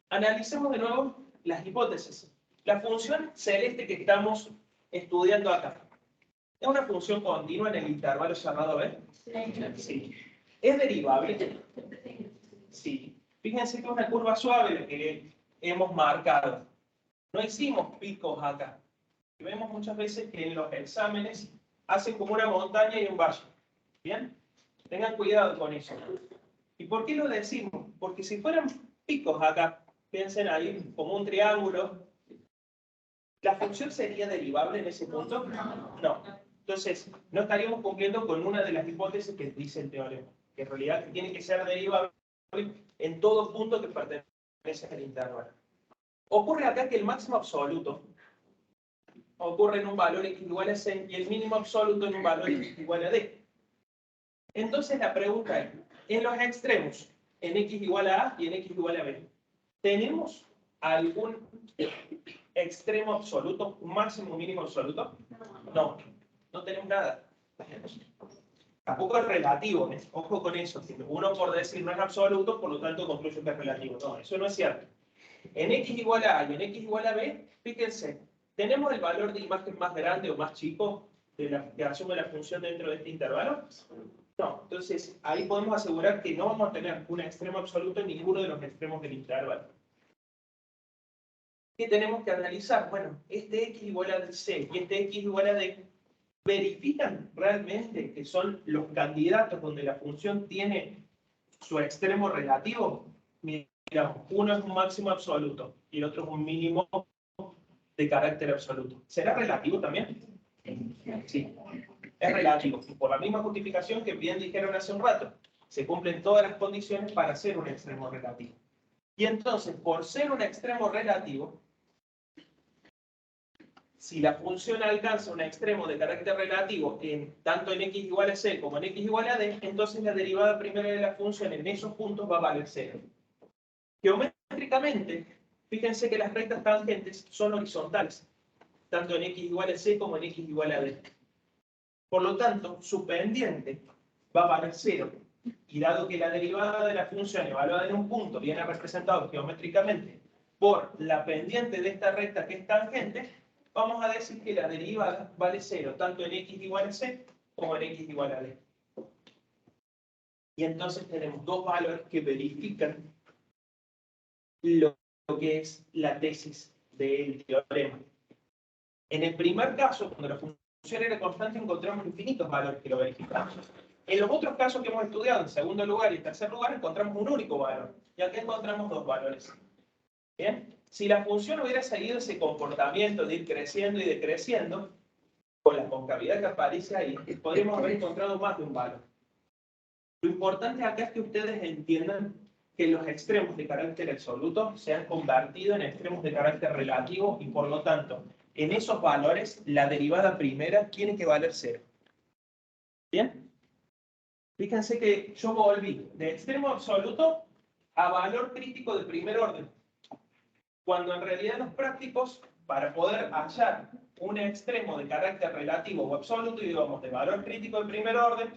Analicemos de nuevo las hipótesis. La función celeste que estamos estudiando acá, ¿es una función continua en el intervalo cerrado B? Sí. ¿Es derivable? Sí. Fíjense que es una curva suave la que hemos marcado. No hicimos picos acá. Vemos muchas veces que en los exámenes hacen como una montaña y un valle. ¿Bien? Tengan cuidado con eso. ¿Y por qué lo decimos? Porque si fueran picos acá, piensen ahí como un triángulo, ¿la función sería derivable en ese punto? No. Entonces, no estaríamos cumpliendo con una de las hipótesis que dice el teorema, que en realidad tiene que ser derivable en todo punto que pertenece al intervalo. Ocurre acá que el máximo absoluto ocurre en un valor x igual a c y el mínimo absoluto en un valor x igual a d. Entonces la pregunta es, en los extremos, en x igual a a y en x igual a b, ¿tenemos algún extremo absoluto, un máximo, un mínimo absoluto? No, no tenemos nada. Tampoco es relativo, ¿eh? Ojo con eso. Uno por decir no es absoluto, por lo tanto concluyo que es relativo. No, eso no es cierto. En x igual a a y en x igual a b, fíjense, ¿tenemos el valor de imagen más grande o más chico de la que asume la función dentro de este intervalo? No, entonces ahí podemos asegurar que no vamos a tener un extremo absoluto en ninguno de los extremos del intervalo. ¿Qué tenemos que analizar? Bueno, este x igual a c y este x igual a d, ¿verifican realmente que son los candidatos donde la función tiene su extremo relativo? Miramos, uno es un máximo absoluto y el otro es un mínimo de carácter absoluto. ¿Será relativo también? Sí, es relativo. Por la misma justificación que bien dijeron hace un rato, se cumplen todas las condiciones para ser un extremo relativo. Y entonces, por ser un extremo relativo, si la función alcanza un extremo de carácter relativo tanto en x igual a c como en x igual a d, entonces la derivada primera de la función en esos puntos va a valer 0. Geométricamente, fíjense que las rectas tangentes son horizontales, tanto en x igual a c como en x igual a d. Por lo tanto, su pendiente va a valer 0. Y dado que la derivada de la función evaluada en un punto viene representado geométricamente por la pendiente de esta recta que es tangente, vamos a decir que la derivada vale 0, tanto en x igual a c como en x igual a d. Y entonces tenemos dos valores que verifican lo que es la tesis del teorema. En el primer caso, cuando la función era constante, encontramos infinitos valores que lo verificamos. En los otros casos que hemos estudiado, en segundo lugar y en tercer lugar, encontramos un único valor. Y aquí encontramos dos valores. ¿Bien? Si la función hubiera seguido ese comportamiento de ir creciendo y decreciendo, con la concavidad que aparece ahí, podríamos haber encontrado más de un valor. Lo importante acá es que ustedes entiendan que los extremos de carácter absoluto se han convertido en extremos de carácter relativo y por lo tanto, en esos valores, la derivada primera tiene que valer 0. ¿Bien? Fíjense que yo volví de extremo absoluto a valor crítico de primer orden. Cuando en realidad los prácticos, para poder hallar un extremo de carácter relativo o absoluto, íbamos de valor crítico de primer orden,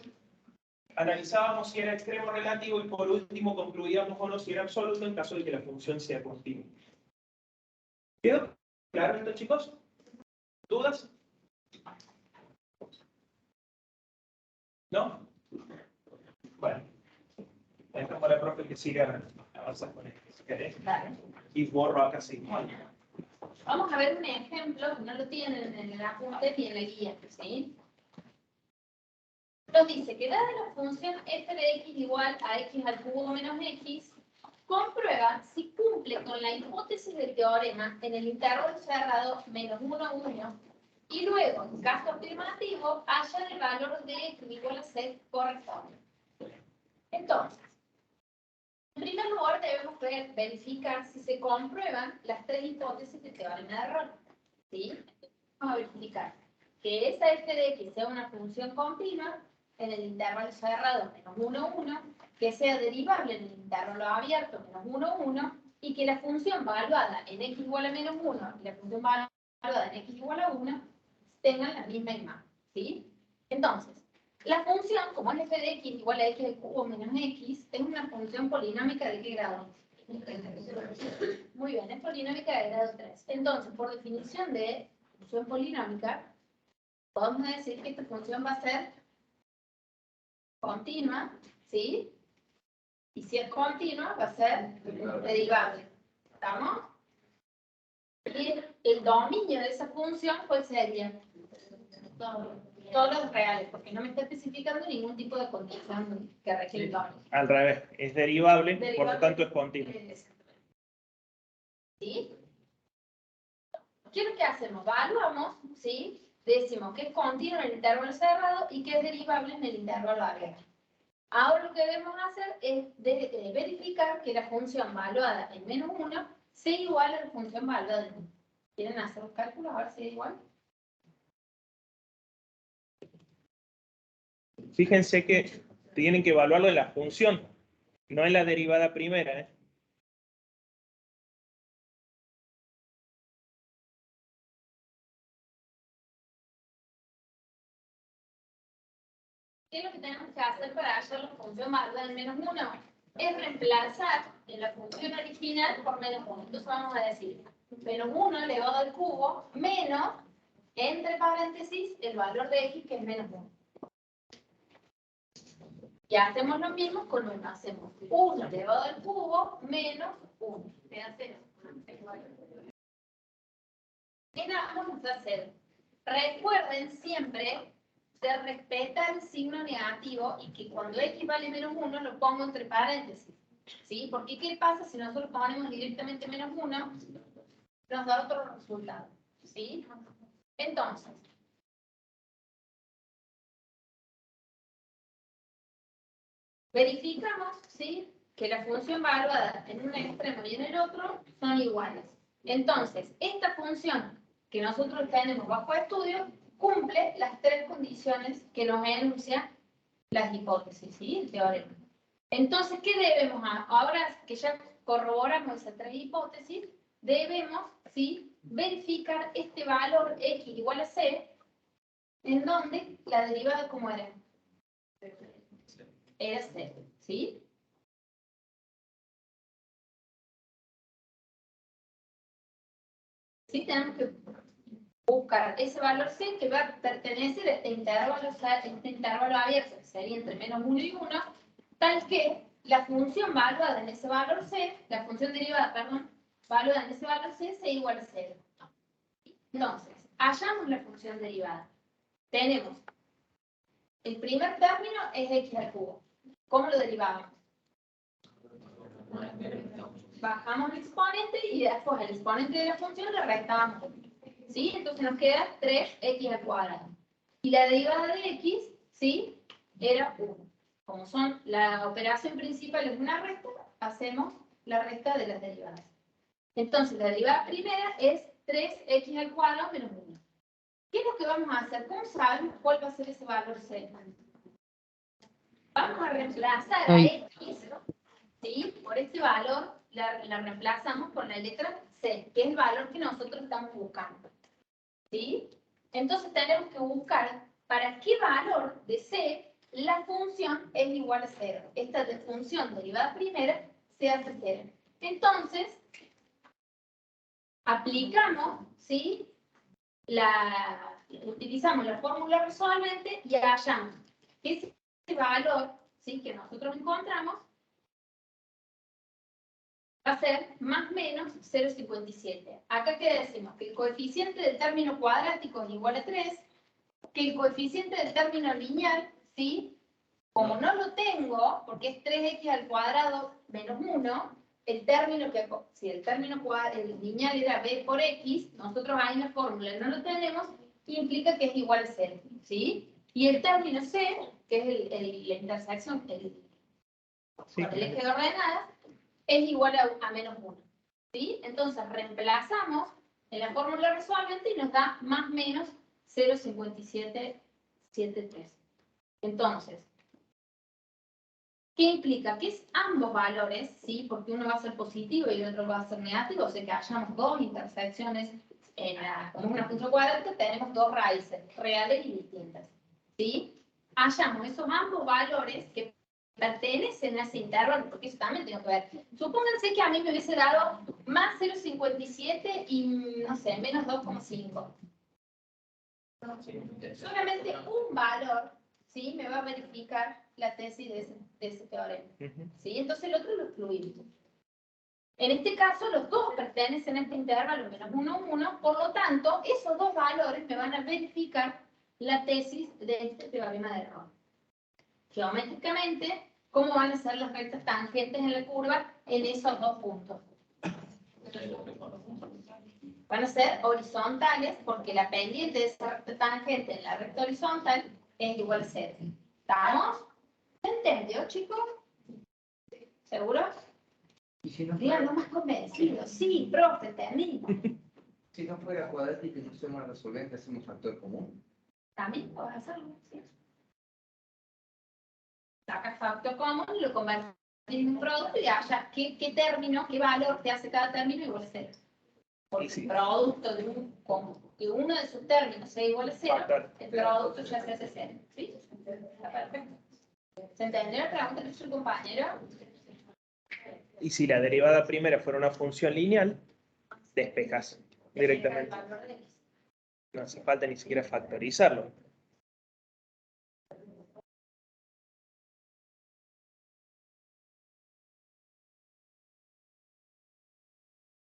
analizábamos si era extremo relativo y por último concluíamos o no si era absoluto en caso de que la función sea continua. ¿Quedó claro esto, chicos? ¿Dudas? ¿No? Bueno, Dejamos a la profe que siga avanzando con esto, si querés. Dale. Y borro acá sí. Vamos a ver un ejemplo, no lo tienen en el apunte ni en la guía, ¿sí? Nos dice que dada la función f de x igual a x al cubo menos x, comprueba si cumple con la hipótesis del teorema en el intervalo cerrado menos 1, 1, y luego, en caso afirmativo, haya el valor de x igual a c corresponde. Entonces, en primer lugar debemos verificar si se comprueban las tres hipótesis del teorema de Rolle. ¿Sí? Vamos a verificar que esa f de x sea una función continua en el intervalo cerrado menos 1, 1, que sea derivable en el intervalo abierto menos 1, 1, y que la función valuada en x igual a menos 1 y la función valuada en x igual a 1 tengan la misma imagen. ¿Sí? Entonces, la función, como es f de x igual a x al cubo menos x, es una función polinómica ¿de qué grado? Muy bien, es polinómica de grado 3. Entonces, por definición de función polinómica, podemos decir que esta función va a ser continua, ¿sí? Y si es continua, va a ser derivable. ¿Estamos? Y el dominio de esa función, ¿cuál sería? Todos los reales, porque no me está especificando ningún tipo de condición que requiere el dominio. Al revés, es derivable, por lo tanto es continuo. ¿Sí? ¿Qué es lo que hacemos? Evaluamos, ¿sí? Decimos que es continuo en el intervalo cerrado y que es derivable en el intervalo abierto. Ahora lo que debemos hacer es verificar que la función valuada en menos 1 sea igual a la función valuada en 1. ¿Quieren hacer los cálculos? A ver si es igual. Fíjense que tienen que evaluarlo en la función, no en la derivada primera, ¿eh? ¿Qué es lo que tenemos que hacer para hallar la función valuada en menos 1? Es reemplazar en la función original por menos 1. Entonces vamos a decir menos 1 elevado al cubo menos, entre paréntesis, el valor de x que es menos 1. Y hacemos lo mismo con 1. Hacemos 1 elevado al cubo menos 1. Queda 0. En ambos nos da 0. Recuerden siempre de respetar el signo negativo y que cuando x vale menos 1 lo pongo entre paréntesis. ¿Sí? Porque ¿qué pasa si nosotros ponemos directamente menos 1? Nos da otro resultado. ¿Sí? Entonces, verificamos, ¿sí?, que la función valuada en un extremo y en el otro son iguales. Entonces, esta función que nosotros tenemos bajo estudio cumple las tres condiciones que nos enuncian las hipótesis, ¿sí?, el teorema. Entonces, ¿qué debemos hacer? Ahora que ya corroboramos esas tres hipótesis, debemos, ¿sí?, verificar este valor x igual a c, en donde la derivada, ¿cómo era? Era c, ¿sí? Sí, tenemos que buscar ese valor c que va a pertenecer a este intervalo abierto, que sería entre menos 1 y 1, tal que la función valuada en ese valor c, la función derivada, perdón, valuada en ese valor c sea igual a 0. Entonces, hallamos la función derivada. Tenemos, el primer término es x al cubo. ¿Cómo lo derivamos? Bajamos el exponente y después el exponente de la función le restamos. ¿Sí? Entonces nos queda 3x al cuadrado. Y la derivada de x, ¿sí?, era 1. Como son la operación principal es una resta, hacemos la resta de las derivadas. Entonces la derivada primera es 3x al cuadrado menos 1. ¿Qué es lo que vamos a hacer? ¿Cómo sabemos cuál va a ser ese valor c? Vamos a reemplazar a x, ¿sí?, por este valor la reemplazamos por la letra c, que es el valor que nosotros estamos buscando. ¿Sí? Entonces tenemos que buscar para qué valor de c la función es igual a 0. Esta función derivada primera se hace 0. Entonces, aplicamos, ¿sí?, utilizamos la fórmula resolvente y hallamos ese valor, ¿sí?, que nosotros encontramos a ser más o menos 0,57. Acá que decimos que el coeficiente del término cuadrático es igual a 3, que el coeficiente del término lineal, ¿sí? Como no lo tengo, porque es 3x al cuadrado menos 1, el término que, si el término el lineal era b por x, nosotros ahí en la fórmula no lo tenemos, implica que es igual a 0, ¿sí? Y el término c, que es la intersección con el eje de ordenadas, es igual a menos 1, ¿sí? Entonces reemplazamos en la fórmula resuelvente y nos da más o menos 0,5773. Entonces, ¿qué implica? Que es ambos valores, ¿sí? Porque uno va a ser positivo y el otro va a ser negativo, o sea que hayamos dos intersecciones como una función cuadrática, tenemos dos raíces reales y distintas, ¿sí? Hayamos esos ambos valores que pertenecen a ese intervalo, porque eso también tengo que ver. Supónganse que a mí me hubiese dado más 0,57 y, no sé, menos 2,5. Solamente un valor, ¿sí? Me va a verificar la tesis de ese teorema, ¿sí? Entonces el otro lo excluimos. En este caso, los dos pertenecen a este intervalo menos 1, 1, por lo tanto, esos dos valores me van a verificar la tesis de este teorema de Ron. Geométricamente, ¿cómo van a ser las rectas tangentes en la curva en esos dos puntos? Van a ser horizontales porque la pendiente de esa recta tangente en la recta horizontal es igual a 0. ¿Estamos? ¿Se entendió, chicos? ¿Seguro? ¿Y si no Díganlo más convencido. Sí, profe, termino. Si no fuera cuadrática y no somos resolvente, hacemos factor común? También puedes hacerlo, sí. Sacas factor común y lo convertís en un producto y haya qué término, qué valor te hace cada término igual a 0. Porque el producto que uno de sus términos sea igual a 0, el producto ya se hace 0. ¿Sí? Está perfecto. ¿Se entendió la pregunta que hizo el compañero? Y si la derivada primera fuera una función lineal, despejas directamente. No hace falta ni siquiera factorizarlo.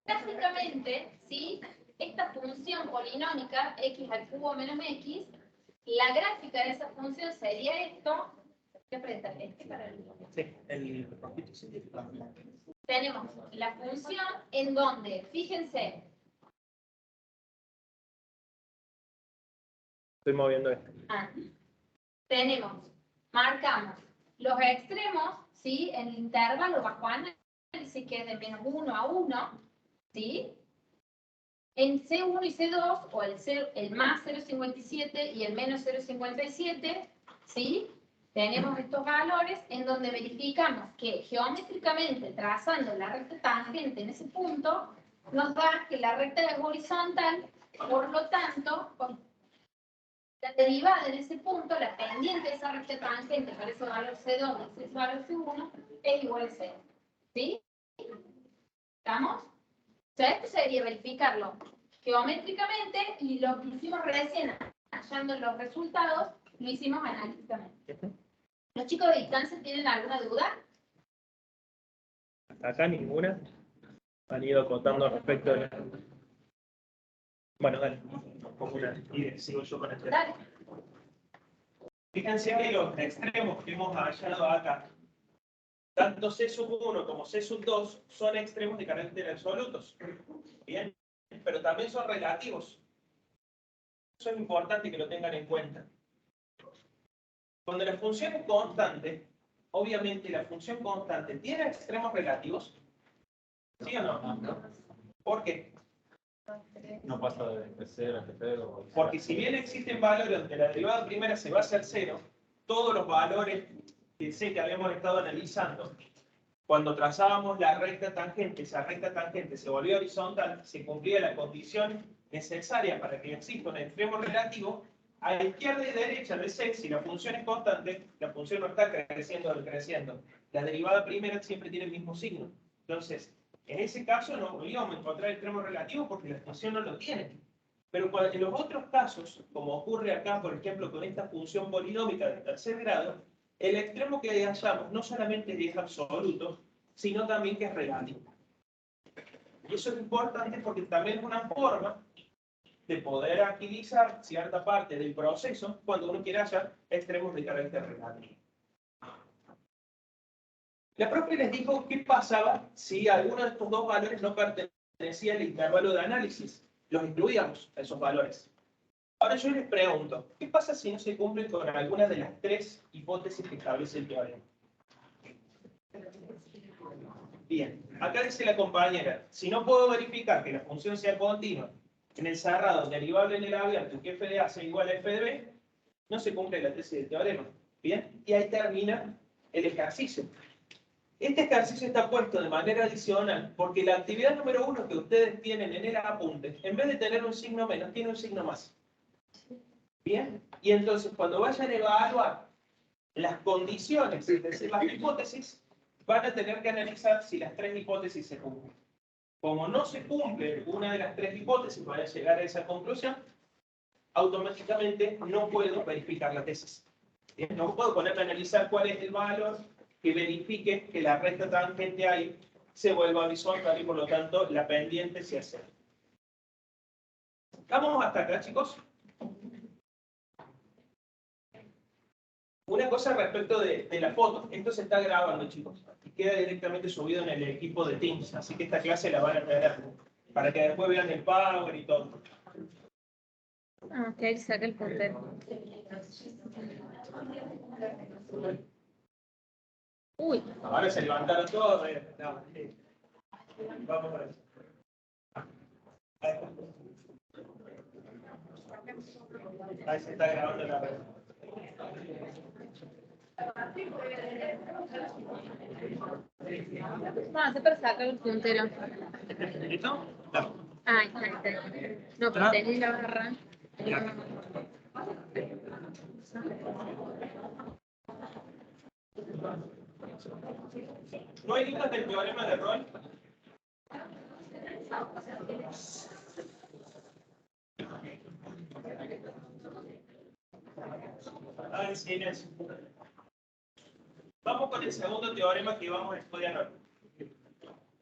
Básicamente, ¿sí? Esta función polinómica, x al cubo menos x, la gráfica de esa función sería esto. ¿Qué apretar? Este para el... Sí, el... Tenemos la función en donde, fíjense, Estoy moviendo esto. marcamos los extremos, ¿sí? En el intervalo bajo análisis, que es de menos 1 a 1, ¿sí? En C1 y C2, o el más 0,57 y el menos 0,57, ¿sí? Tenemos estos valores en donde verificamos que geométricamente, trazando la recta tangente en ese punto, nos da que la recta es horizontal, por lo tanto, la derivada en ese punto, la pendiente de esa recta tangente para ese valor C2 y ese valor C1, es igual a 0. ¿Sí? ¿Estamos? O sea, esto sería verificarlo geométricamente y lo que hicimos recién, hallando los resultados, lo hicimos analíticamente. ¿Los chicos de distancia tienen alguna duda? Hasta acá ninguna. Han ido acotando respecto a la... Bueno, dale. Pongo una y sigo yo con este. Dale. Fíjense que los extremos que hemos hallado acá, tanto C sub 1 como C sub 2 son extremos de carácter absolutos. Bien, pero también son relativos. Eso es importante que lo tengan en cuenta. Cuando la función es constante, obviamente la función constante tiene extremos relativos. ¿Sí o no? No. ¿Por qué? No pasa de 0 a 0. Porque si bien existen valores donde la derivada primera se va a hacer 0, todos los valores que sé que habíamos estado analizando, cuando trazábamos la recta tangente, esa recta tangente se volvió horizontal, se cumplía la condición necesaria para que exista un extremo relativo, a izquierda y derecha de C, si la función es constante, la función no está creciendo o decreciendo. La derivada primera siempre tiene el mismo signo. Entonces, en ese caso no íbamos a encontrar extremos relativos porque la función no lo tiene. Pero en los otros casos, como ocurre acá, por ejemplo, con esta función polinómica de tercer grado, el extremo que hallamos no solamente es absoluto, sino también que es relativo. Y eso es importante porque también es una forma de poder agilizar cierta parte del proceso cuando uno quiere hallar extremos de carácter relativo. La profe les dijo qué pasaba si alguno de estos dos valores no pertenecía al intervalo de análisis. Los incluíamos, esos valores. Ahora yo les pregunto, ¿qué pasa si no se cumplen con alguna de las tres hipótesis que establece el teorema? Bien, acá dice la compañera, si no puedo verificar que la función sea continua en el cerrado derivable en el abierto y que f de A sea igual a f de B, no se cumple la tesis del teorema. Bien, y ahí termina el ejercicio. Este ejercicio está puesto de manera adicional porque la actividad número 1 que ustedes tienen en el apunte, en vez de tener un signo menos, tiene un signo más. Bien, y entonces cuando vayan a evaluar las condiciones, es decir, las hipótesis, van a tener que analizar si las tres hipótesis se cumplen. Como no se cumple una de las tres hipótesis para llegar a esa conclusión, automáticamente no puedo verificar la tesis. Bien, no puedo ponerme a analizar cuál es el valor que verifique que la recta tangente ahí se vuelva horizontal y por lo tanto la pendiente se hace. ¿Vamos hasta acá, chicos? Una cosa respecto de la foto. Esto se está grabando, chicos. Y queda directamente subido en el equipo de Teams. Así que esta clase la van a ver para que después vean el Power y todo. Ah, que ahí saca el puntero. Uy, Ahora se levantaron todos. No, sí. Vamos por eso. Ahí está. Ahí se está grabando la red. no, se para sacar el puntero. ¿Listo? No. Ah, ahí está, ahí está. No, pero tenés la barra. ¿No hay dudas del teorema de Roy? Ah, sí, Inés. Vamos con el segundo teorema que vamos a estudiar hoy.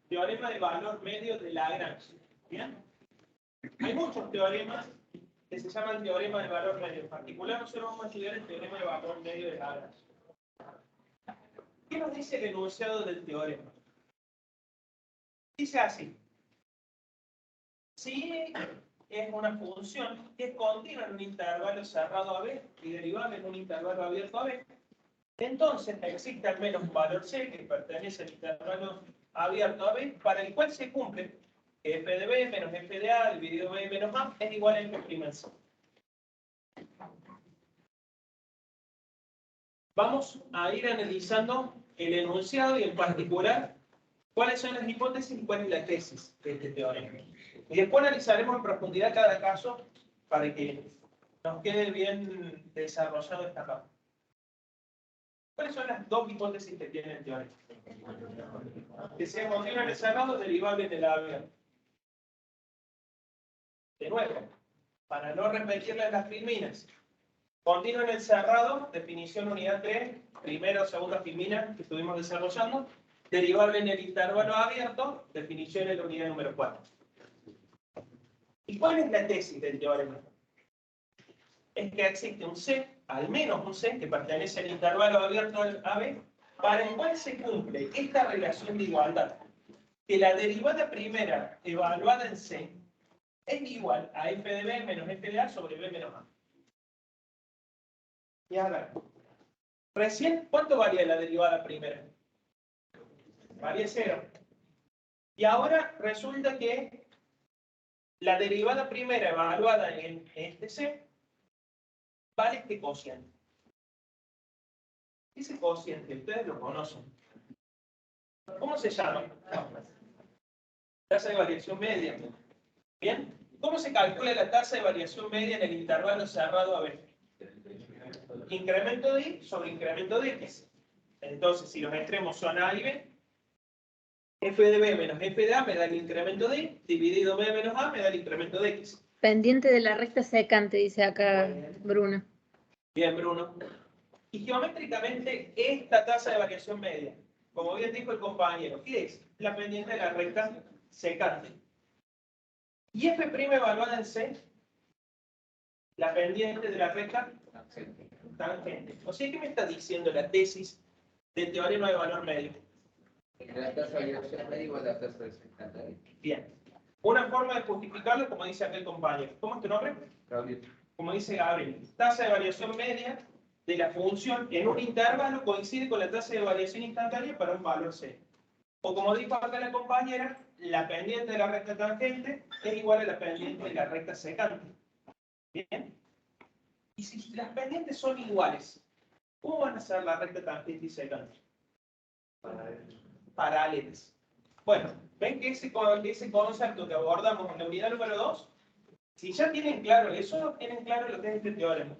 Teorema de valor medio de Lagrange. ¿Bien? Hay muchos teoremas que se llaman teorema de valor medio. En particular, nosotros vamos a estudiar el teorema de valor medio de Lagrange. ¿Qué nos dice el enunciado del teorema? Dice así. Si es una función que es continua en un intervalo cerrado a B y derivable en un intervalo abierto a B, entonces existe al menos un valor C que pertenece al intervalo abierto a B para el cual se cumple que f de B menos f de A dividido B menos A es igual a f' C. Vamos a ir analizando el enunciado y en particular cuáles son las hipótesis y cuál es la tesis de este teorema. Y después analizaremos en profundidad cada caso para que nos quede bien desarrollado esta rama. ¿Cuáles son las dos hipótesis que tiene el teorema? Que sea continuo en el cerrado, derivable en el abierto. De nuevo, para no repetirles las filminas. Continuo en el cerrado, definición unidad 3, primera o segunda filmina que estuvimos desarrollando. Derivable en el intervalo abierto, definición en la unidad número 4. ¿Y cuál es la tesis del teorema? Es que existe un C, al menos un C, que pertenece al intervalo abierto AB, para el cual se cumple esta relación de igualdad. Que la derivada primera evaluada en C es igual a f de B menos f de A sobre B menos A. Y ahora, recién, ¿cuánto valía la derivada primera? Valía 0. Y ahora resulta que la derivada primera evaluada en este C vale este cociente. Ese cociente, ustedes lo conocen. ¿Cómo se llama? Tasa de variación media. ¿Bien? ¿Cómo se calcula la tasa de variación media en el intervalo cerrado a B? Incremento de I sobre incremento de X. Entonces, si los extremos son A y B, f de B menos f de A me da el incremento de I, dividido B menos A me da el incremento de X. Pendiente de la recta secante, dice acá Bruno. Bien, Bruno. Y geométricamente, esta tasa de variación media, como bien dijo el compañero, ¿qué es? La pendiente de la recta secante. Y f' evaluada en C, la pendiente de la recta tangente. O sea, ¿qué me está diciendo la tesis del teorema de valor medio? La tasa de variación media igual a la tasa de secante. Bien. Una forma de justificarlo, como dice aquel compañero. ¿Cómo es tu nombre? Gabriel. Como dice Gabriel. Tasa de variación media de la función en un intervalo coincide con la tasa de variación instantánea para un valor C. O como dijo acá la compañera, la pendiente de la recta tangente es igual a la pendiente de la recta secante. ¿Bien? Y si las pendientes son iguales, ¿cómo van a ser la recta tangente y secante? Paralelas. Bueno, ven que ese concepto que abordamos en la unidad número 2, si ya tienen claro eso, tienen claro lo que es este teorema.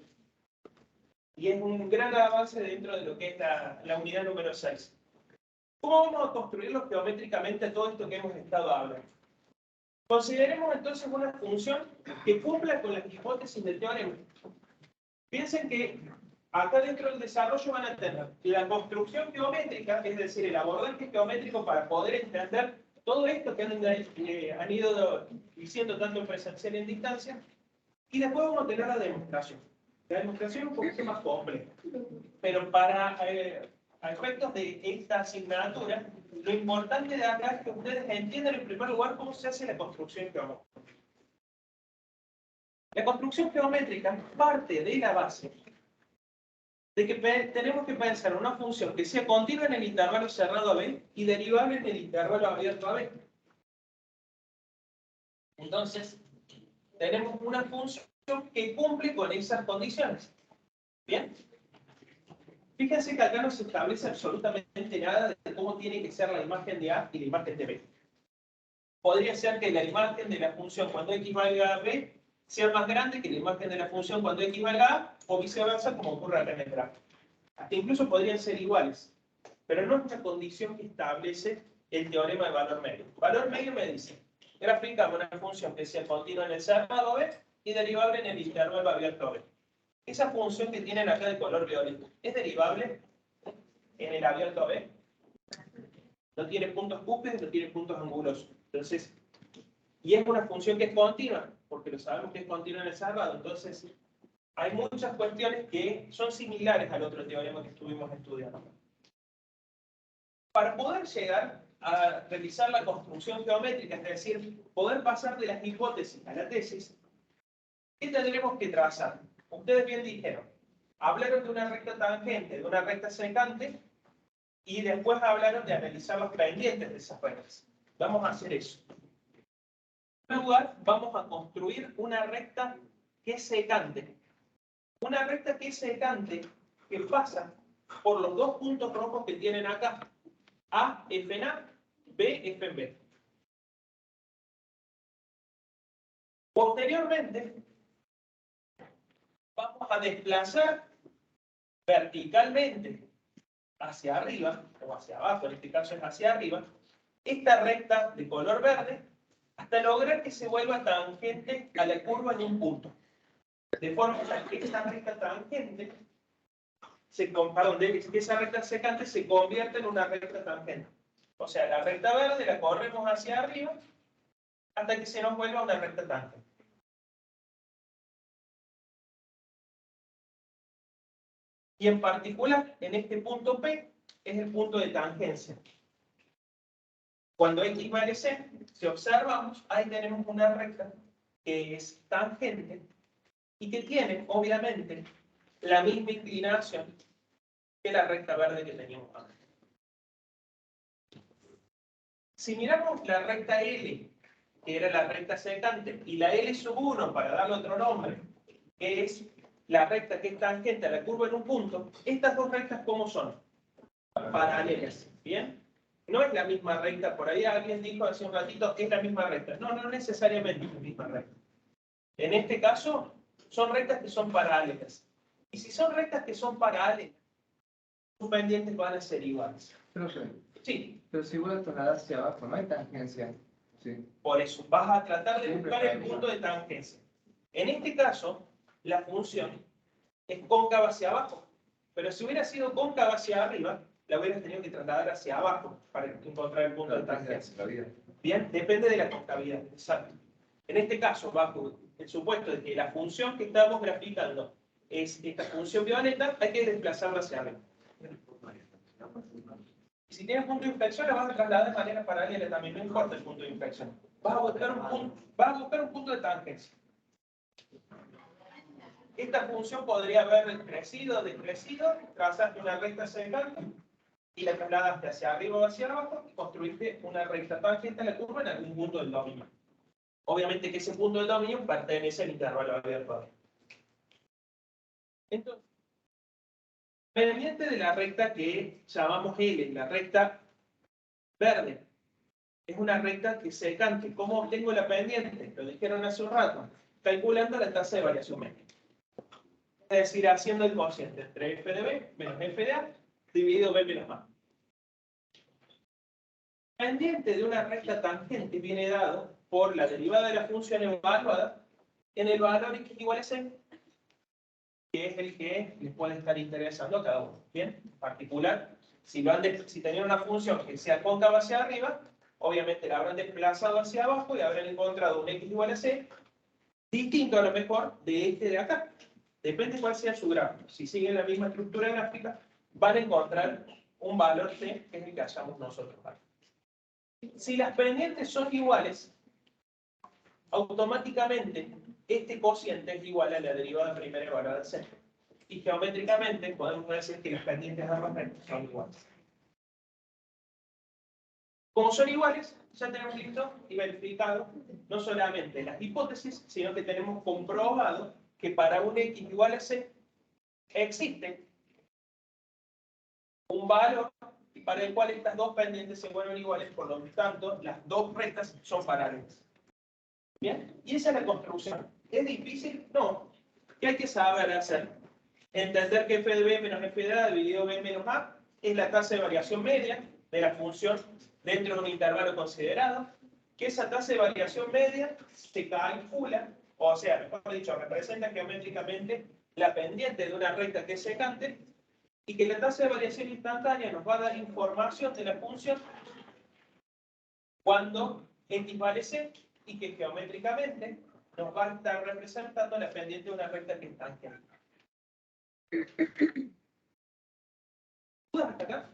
Y es un gran avance dentro de lo que es la unidad número 6. ¿Cómo vamos a construirlo geométricamente todo esto que hemos estado hablando? Consideremos entonces una función que cumpla con las hipótesis del teorema. Piensen que acá dentro del desarrollo van a tener la construcción geométrica, es decir, el abordaje geométrico para poder entender todo esto que han ido diciendo tanto en presencial y en distancia, y después vamos a tener la demostración. La demostración es un poquito más compleja, pero para a efectos de esta asignatura, lo importante de acá es que ustedes entiendan en primer lugar cómo se hace la construcción geométrica. La construcción geométrica parte de la base de que tenemos que pensar en una función que sea continua en el intervalo cerrado a B y derivable en el intervalo abierto a B. Entonces, tenemos una función que cumple con esas condiciones. ¿Bien? Fíjense que acá no se establece absolutamente nada de cómo tiene que ser la imagen de A y la imagen de B. Podría ser que la imagen de la función cuando x valga a B sea más grande que la imagen de la función cuando x valga a, o viceversa, como ocurre acá en el gráfico. Incluso podrían ser iguales, pero no es una condición que establece el teorema de valor medio. Valor medio me dice, graficamos una función que sea continua en el cerrado B y derivable en el intervalo abierto B. Esa función que tienen acá de color violeta, ¿es derivable en el abierto B? No tiene puntos cúspides, no tiene puntos angulosos. Entonces, y es una función que es continua, porque lo sabemos que es continua en el cerrado. Entonces, hay muchas cuestiones que son similares al otro teorema que estuvimos estudiando. Para poder llegar a realizar la construcción geométrica, es decir, poder pasar de las hipótesis a la tesis, ¿qué tendremos que trazar? Ustedes bien dijeron, hablaron de una recta tangente, de una recta secante, y después hablaron de analizar los pendientes de esas rectas. Vamos a hacer eso. En primer lugar, vamos a construir una recta que es secante. Una recta que es secante, que pasa por los dos puntos rojos que tienen acá. A, F en A, B, F en B. Posteriormente, vamos a desplazar verticalmente hacia arriba, o hacia abajo, en este caso es hacia arriba, esta recta de color verde, hasta lograr que se vuelva tangente a la curva en un punto. De forma que esta recta tangente, que esa recta secante se convierta en una recta tangente. O sea, la recta verde la corremos hacia arriba hasta que se nos vuelva una recta tangente. Y en particular, en este punto P, es el punto de tangencia. Cuando X vale C, si observamos, ahí tenemos una recta que es tangente y que tiene, obviamente, la misma inclinación que la recta verde que teníamos acá. Si miramos la recta L, que era la recta secante, y la L sub 1, para darle otro nombre, que es la recta que es tangente a la curva en un punto, estas dos rectas, ¿cómo son? Paralelas, ¿bien? No es la misma recta, por ahí alguien dijo hace un ratito que es la misma recta. No, no necesariamente es la misma recta. En este caso, son rectas que son paralelas. Y si son rectas que son paralelas, sus pendientes van a ser iguales. Sí. Pero si vuelvo a trasladar hacia abajo, no hay tangencia. Sí. Por eso, vas a tratar de Siempre buscar el está punto de tangencia. En este caso, la función es cóncava hacia abajo. Pero si hubiera sido cóncava hacia arriba, la hubieras tenido que trasladar hacia abajo para encontrar el punto de tangencia. Bien, depende de la concavidad, exacto. En este caso, bajo el supuesto de que la función que estamos graficando es esta función violeta, hay que desplazarla hacia arriba. Y si tienes punto de inflexión, la vas a trasladar de manera paralela también, no importa el punto de inflexión. Vas a buscar un punto de tangencia. Esta función podría haber crecido, decrecido, trazaste una recta secante y la trasladaste hacia arriba o hacia abajo y construiste una recta tangente a la curva en algún punto del dominio. Obviamente que ese punto del dominio pertenece al intervalo abierto. Entonces, pendiente de la recta que llamamos L, la recta verde, es una recta que secante. ¿Cómo obtengo la pendiente? Lo dijeron hace un rato, calculando la tasa de variación media. Es decir, haciendo el cociente entre f de b menos f de a dividido b menos a. Pendiente de una recta tangente viene dado por la derivada de la función evaluada en el valor x igual a c, que es el que les puede estar interesando a cada uno. Bien, en particular, si tenían una función que sea cóncava hacia arriba, obviamente la habrán desplazado hacia abajo y habrán encontrado un x igual a c, distinto a lo mejor de este de acá. Depende cuál sea su gráfico. Si siguen la misma estructura gráfica, van a encontrar un valor c, que es el que hallamos nosotros. Si las pendientes son iguales, automáticamente este cociente es igual a la derivada primera evaluada de c. Y geométricamente podemos decir que las pendientes de ambas rectas son iguales. Como son iguales, ya tenemos listo y verificado no solamente las hipótesis, sino que tenemos comprobado que para un x igual a c existe un valor para el cual estas dos pendientes se vuelven iguales, por lo tanto, las dos rectas son paralelas. ¿Bien? Y esa es la construcción. ¿Es difícil? No. ¿Qué hay que saber hacer? Entender que f de b menos f de a dividido b menos a es la tasa de variación media de la función dentro de un intervalo considerado, que esa tasa de variación media se calcula, o sea, mejor dicho, representa geométricamente la pendiente de una recta que es secante, y que la tasa de variación instantánea nos va a dar información de la función cuando x vale c, y que geométricamente nos va a estar representando la pendiente de una recta que es tangente. ¿Dudas hasta acá?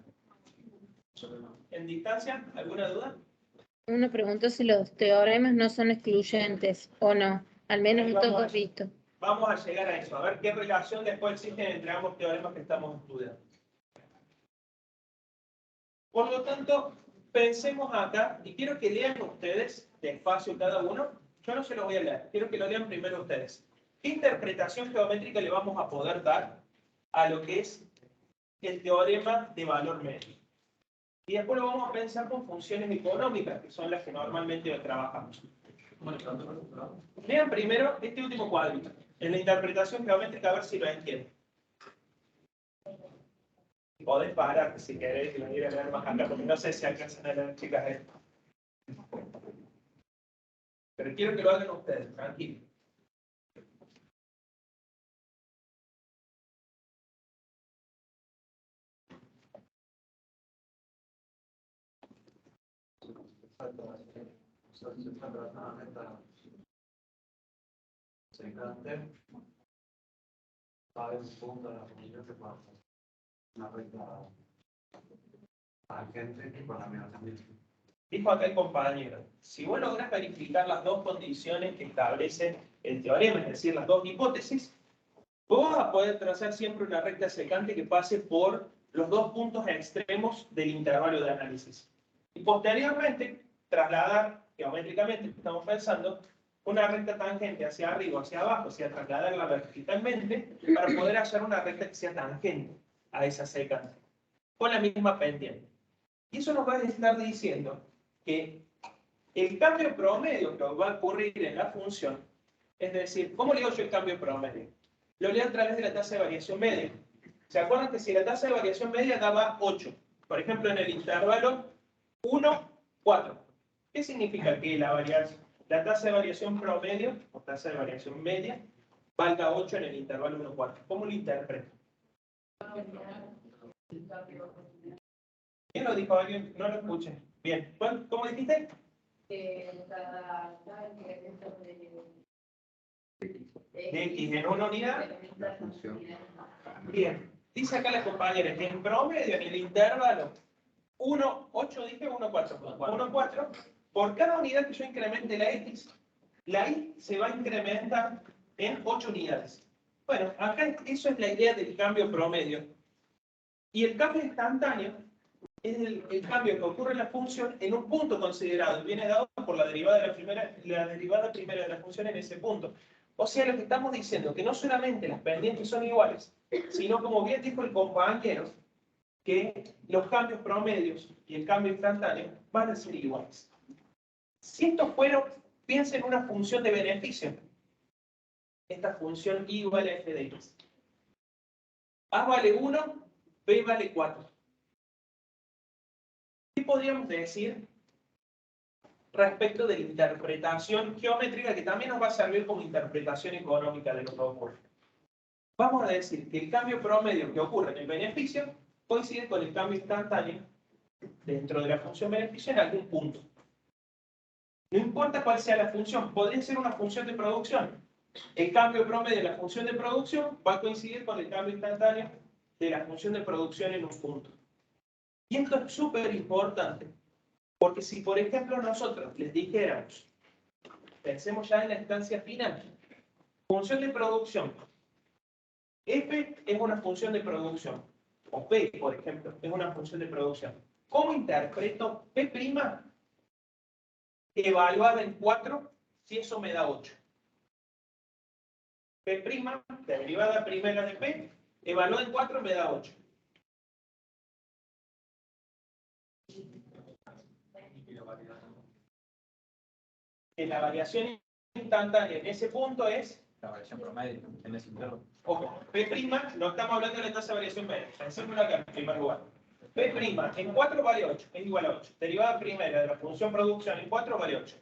¿En distancia? ¿Alguna duda? Uno preguntó si los teoremas no son excluyentes o no, al menos Ahí estos vamos dos vistos. Vamos a llegar a eso, a ver qué relación después existe entre ambos teoremas que estamos estudiando. Por lo tanto, pensemos acá, y quiero que lean ustedes despacio cada uno. Yo no se lo voy a leer, quiero que lo lean primero ustedes. ¿Qué interpretación geométrica le vamos a poder dar a lo que es el teorema de valor medio? Y después lo vamos a pensar con funciones económicas, que son las que normalmente trabajamos. Lean primero este último cuadrito, en la interpretación geométrica, a ver si lo entienden. Podés parar si queréis y venir a leer más acá, porque no sé si alcanzan a leer, chicas, esto. Pero quiero que lo hagan ustedes, tranquilos. Dijo acá el compañero, si vos lográs verificar las dos condiciones que establece el teorema, es decir, las dos hipótesis, vos vas a poder trazar siempre una recta secante que pase por los dos puntos extremos del intervalo de análisis. Y posteriormente, trasladar geométricamente, estamos pensando, una recta tangente hacia arriba, hacia abajo, hacia trasladarla verticalmente, para poder hallar una recta que sea tangente a esa secante, con la misma pendiente. Y eso nos va a estar diciendo que el cambio promedio que va a ocurrir en la función, es decir, ¿cómo leo yo el cambio promedio? Lo leo a través de la tasa de variación media. ¿Se acuerdan que si la tasa de variación media daba 8? Por ejemplo, en el intervalo 1, 4. ¿Qué significa que la tasa de variación promedio, o tasa de variación media, valga 8 en el intervalo 1, 4? ¿Cómo lo interpreto? ¿Quién lo dijo? ¿Alguien? No lo escuché. Bien. ¿Cómo dijiste? De X en una unidad. La función. Bien. Dice acá la compañera, en promedio, en el intervalo 1, 8, dije 1, 4. 1, 4. Por cada unidad que yo incremente la Y se va a incrementar en 8 unidades. Bueno, acá eso es la idea del cambio promedio. Y el cambio instantáneo es el cambio que ocurre en la función en un punto considerado. Y viene dado por la derivada primera de la función en ese punto. O sea, lo que estamos diciendo, que no solamente las pendientes son iguales, sino como bien dijo el compañero, que los cambios promedios y el cambio instantáneo van a ser iguales. Si esto fuera, piensen en una función de beneficio. Esta función y igual a f de x. A vale 1, b vale 4. ¿Qué podríamos decir respecto de la interpretación geométrica que también nos va a servir como interpretación económica de lo que ocurre? Vamos a decir que el cambio promedio que ocurre en el beneficio coincide con el cambio instantáneo dentro de la función beneficio en algún punto. No importa cuál sea la función, podría ser una función de producción. El cambio promedio de la función de producción va a coincidir con el cambio instantáneo de la función de producción en un punto. Y esto es súper importante, porque si por ejemplo nosotros les dijéramos, pensemos ya en la instancia final, función de producción, f es una función de producción, o p, por ejemplo, es una función de producción. ¿Cómo interpreto p' evaluada en 4 si eso me da 8? P', derivada primera de p, evaluada en 4 me da 8. Que la variación instantánea en ese punto es La variación promedio en ese intervalo. ojo, P', no estamos hablando de la tasa de variación media, pensémoslo acá en primer lugar. P' en 4 vale 8, es igual a 8. Derivada primera de la función producción en 4 vale 8.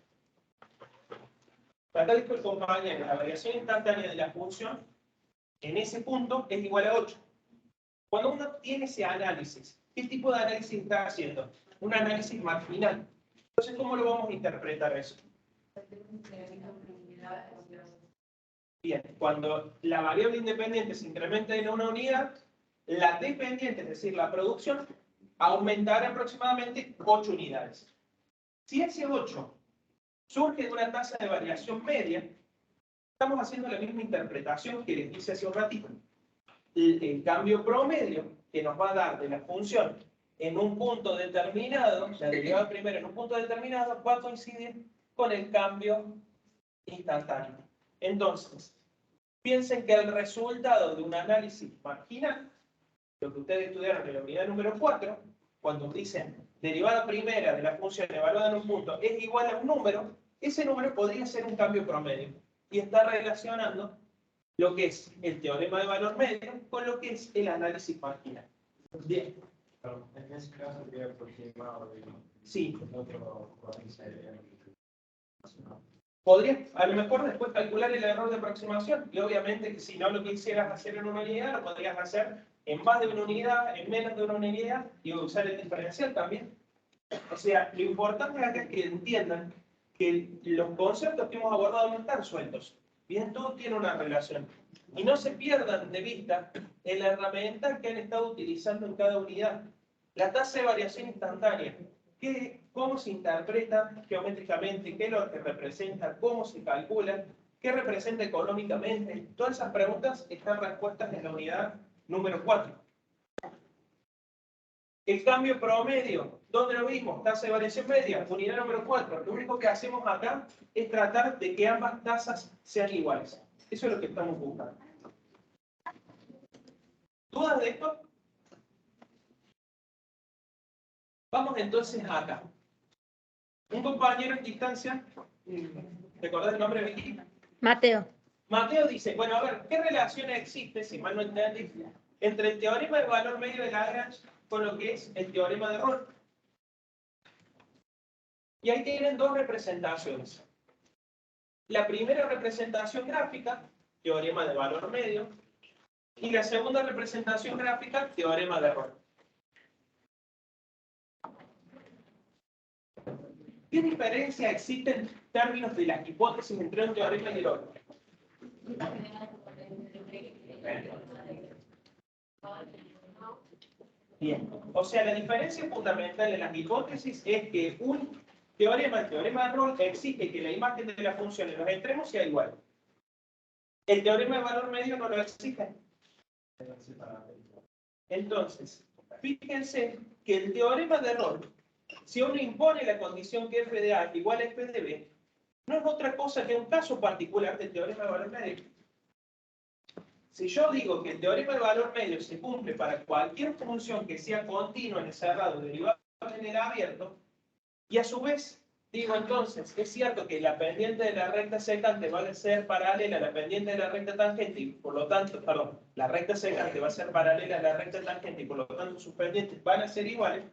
Acá dijo el compañero, la variación instantánea de la función en ese punto es igual a 8. Cuando uno tiene ese análisis, ¿qué tipo de análisis está haciendo? Un análisis marginal. Entonces, ¿cómo lo vamos a interpretar eso? Bien, cuando la variable independiente se incrementa en una unidad, la dependiente, es decir, la producción, aumentará aproximadamente 8 unidades. Si ese 8 surge de una tasa de variación media, estamos haciendo la misma interpretación que les hice hace un ratito. El cambio promedio que nos va a dar de la función en un punto determinado, la derivada primera en un punto determinado, va a coincidir con el cambio instantáneo. Entonces, piensen que el resultado de un análisis marginal, lo que ustedes estudiaron en la unidad número 4, cuando dicen derivada primera de la función evaluada en un punto es igual a un número, ese número podría ser un cambio promedio. Y está relacionando lo que es el teorema de valor medio con lo que es el análisis marginal. Bien. Pero en ese caso sería aproximado de Sí. otro. Podrías a lo mejor después calcular el error de aproximación y obviamente que si no lo quisieras hacer en una unidad, lo podrías hacer en más de una unidad, en menos de una unidad y usar el diferencial también. O sea, lo importante acá es que entiendan que los conceptos que hemos abordado no están sueltos. Bien, todo tiene una relación. Y no se pierdan de vista en la herramienta que han estado utilizando en cada unidad. La tasa de variación instantánea. ¿Cómo se interpreta geométricamente? ¿Qué es lo que representa? ¿Cómo se calcula? ¿Qué representa económicamente? Todas esas preguntas están respuestas en la unidad número 4. El cambio promedio, ¿dónde lo vimos? Tasa de variación media, unidad número 4. Lo único que hacemos acá es tratar de que ambas tasas sean iguales. Eso es lo que estamos buscando. ¿Dudas de esto? Vamos entonces acá. Un compañero en distancia, ¿te acordás el nombre, Vicky? Mateo. Mateo dice, bueno, a ver, ¿qué relación existe, si mal no entendí, entre el teorema de valor medio de Lagrange con lo que es el teorema de Rolle? Y ahí tienen dos representaciones. La primera representación gráfica, teorema de valor medio, y la segunda representación gráfica, teorema de Rolle. ¿Qué diferencia existe en términos de las hipótesis entre un teorema y el otro? Bien, o sea, la diferencia fundamental de las hipótesis es que un teorema, el teorema de Rolle, exige que la imagen de la función en los extremos sea igual. El teorema de valor medio no lo exige. Entonces, fíjense que el teorema de Rolle, si uno impone la condición que f de A es igual a f de B, no es otra cosa que un caso particular del teorema de valor medio. Si yo digo que el teorema de valor medio se cumple para cualquier función que sea continua en el cerrado derivado en el abierto, y a su vez digo entonces, es cierto que la pendiente de la recta secante va a ser paralela a la pendiente de la recta tangente, y por lo tanto, perdón, la recta secante va a ser paralela a la recta tangente, y por lo tanto sus pendientes van a ser iguales,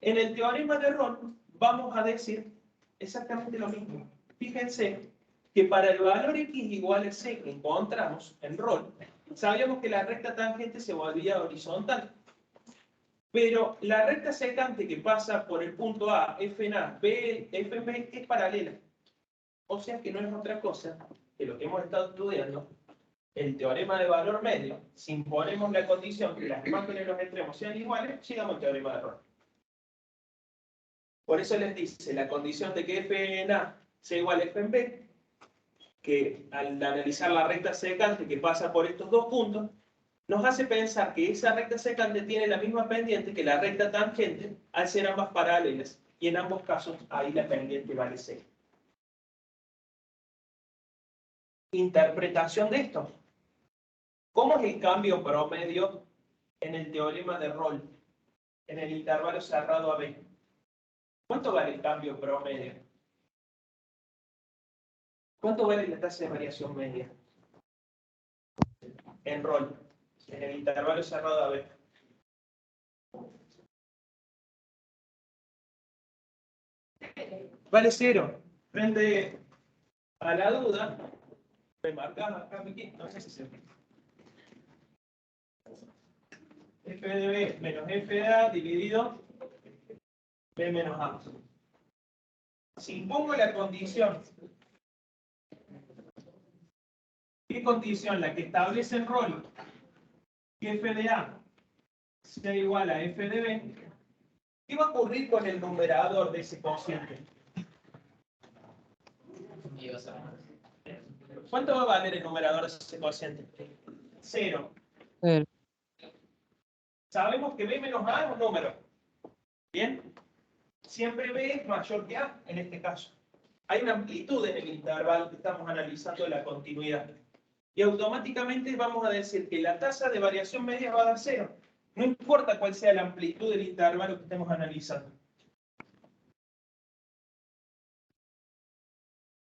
en el teorema de Rolle vamos a decir exactamente lo mismo. Fíjense que para el valor x igual a c que encontramos en Rolle, sabíamos que la recta tangente se volvía horizontal. Pero la recta secante que pasa por el punto A, f en A, B, f en B, es paralela. O sea que no es otra cosa que lo que hemos estado estudiando, el teorema de valor medio. Si imponemos la condición que las imágenes de los extremos sean iguales, llegamos al teorema de Rolle. Por eso les dice, la condición de que f en A sea igual a f en B, que al analizar la recta secante que pasa por estos dos puntos, nos hace pensar que esa recta secante tiene la misma pendiente que la recta tangente al ser ambas paralelas, y en ambos casos ahí la pendiente vale 0. Interpretación de esto. ¿Cómo es el cambio promedio en el teorema de Rolle, en el intervalo cerrado AB? ¿Cuánto vale el cambio promedio? ¿Cuánto vale la tasa de variación media en Rolle, en el intervalo cerrado AB? Vale 0. Frente a la duda, me marcamos acá, no sé si se ve. F de B menos F de A dividido B menos A. Si pongo la condición, ¿qué condición? La que establece el Rolle, que F de A sea igual a F de B, ¿qué va a ocurrir con el numerador de ese cociente? ¿Cuánto va a valer el numerador de ese cociente? 0. Sabemos que B menos A es un número. ¿Bien? Siempre B es mayor que A, en este caso. Hay una amplitud en el intervalo que estamos analizando de la continuidad. Y automáticamente vamos a decir que la tasa de variación media va a dar 0. No importa cuál sea la amplitud del intervalo que estemos analizando.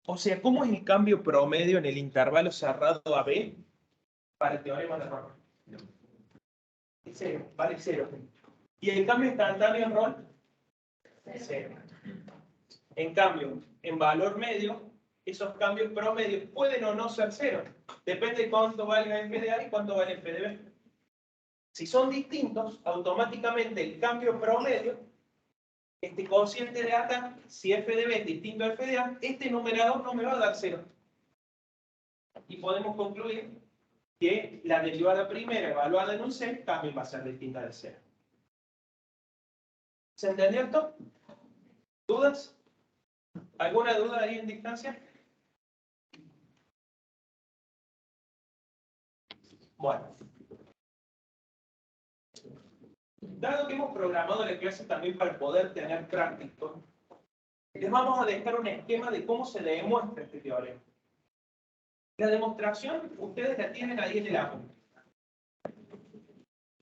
O sea, ¿cómo es el cambio promedio en el intervalo cerrado AB para el teorema de Rolle? 0, vale 0. ¿Y el cambio instantáneo en Rolle? 0. En cambio, en valor medio, esos cambios promedios pueden o no ser 0. Depende de cuánto valga f de A y cuánto vale f de B. Si son distintos, automáticamente el cambio promedio, este cociente de acá, si f de B es distinto a f de A, este numerador no me va a dar 0. Y podemos concluir que la derivada primera evaluada en un C también va a ser distinta de 0. ¿Se entendió esto? ¿Dudas? ¿Alguna duda ahí en distancia? Bueno. Dado que hemos programado la clase también para poder tener práctico, les vamos a dejar un esquema de cómo se demuestra este teorema. La demostración, ustedes la tienen ahí en el apunte.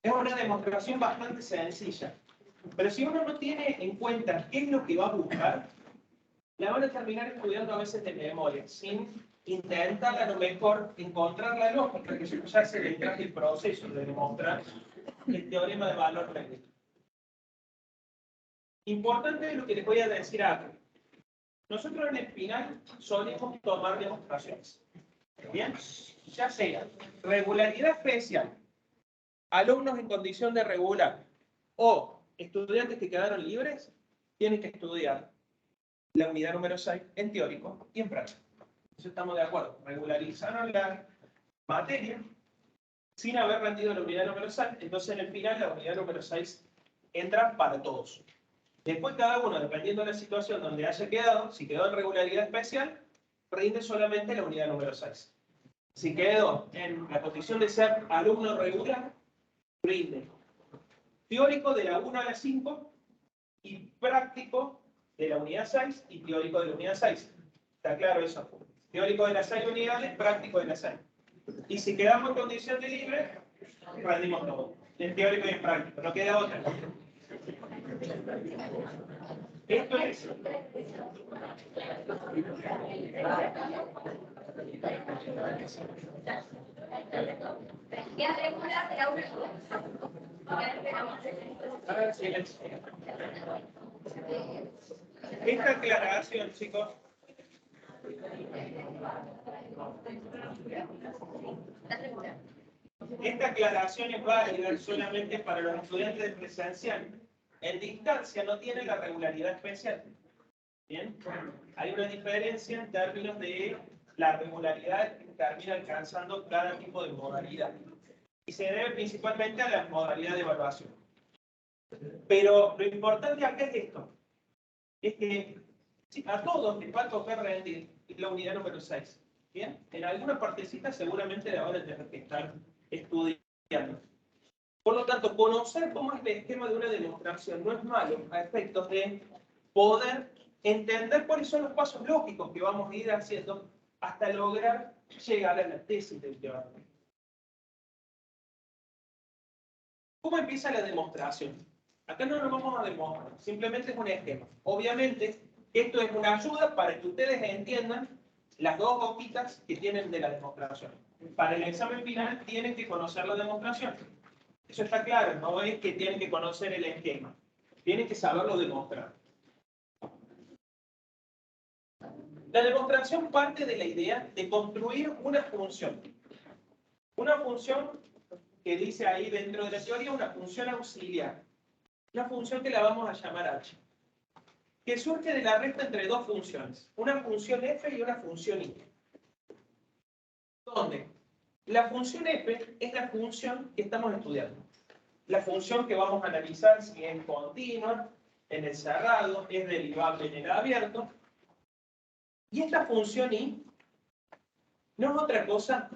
Es una demostración bastante sencilla. Pero si uno no tiene en cuenta qué es lo que va a buscar, la van a terminar estudiando a veces de memoria, sin intentar a lo mejor encontrar la lógica, que ya se le traje el proceso de demostrar el teorema de valor medio. Importante es lo que les voy a decir acá. Nosotros en Espinal solemos tomar demostraciones. ¿Bien? Ya sea regularidad especial, alumnos en condición de regular o estudiantes que quedaron libres, tienen que estudiar la unidad número 6 en teórico y en práctico. Entonces estamos de acuerdo. Regularizaron la materia sin haber rendido la unidad número 6. Entonces en el final la unidad número 6 entra para todos. Después cada uno, dependiendo de la situación donde haya quedado, si quedó en regularidad especial, rinde solamente la unidad número 6. Si quedó en la condición de ser alumno regular, rinde teórico de la 1 a la 5 y práctico de la unidad 6 y teórico de la unidad 6. ¿Está claro eso? Teórico de las 6 unidades, práctico de las 6. Y si quedamos en condición de libre, rendimos todo. En teórico y en práctico. No queda otra. Esto es. Esta aclaración, chicos. Esta aclaración es válida solamente para los estudiantes de presencial. En distancia no tiene la regularidad especial. ¿Bien? Hay una diferencia en términos de la regularidad que termina alcanzando cada tipo de modalidad. Y se debe principalmente a la modalidad de evaluación. Pero lo importante acá es esto. Es que a todos les va a tocar rendir la unidad número 6. ¿Bien? En alguna partecita seguramente la van a tener que estar estudiando. Por lo tanto, conocer cómo es el esquema de una demostración no es malo a efectos de poder entender cuáles son los pasos lógicos que vamos a ir haciendo hasta lograr llegar a la tesis del teorema. ¿Cómo empieza la demostración? Acá no lo vamos a demostrar, simplemente es un esquema. Obviamente, esto es una ayuda para que ustedes entiendan las dos hojitas que tienen de la demostración. Para el examen final tienen que conocer la demostración. Eso está claro, no es que tienen que conocer el esquema. Tienen que saberlo demostrar. La demostración parte de la idea de construir una función. Una función que dice ahí dentro de la teoría, una función auxiliar. Una función que la vamos a llamar h. Que surge de la resta entre dos funciones. Una función f y una función y. ¿Dónde? La función f es la función que estamos estudiando. La función que vamos a analizar si es continua, en el cerrado, es derivable en el abierto. Y esta función y no es otra cosa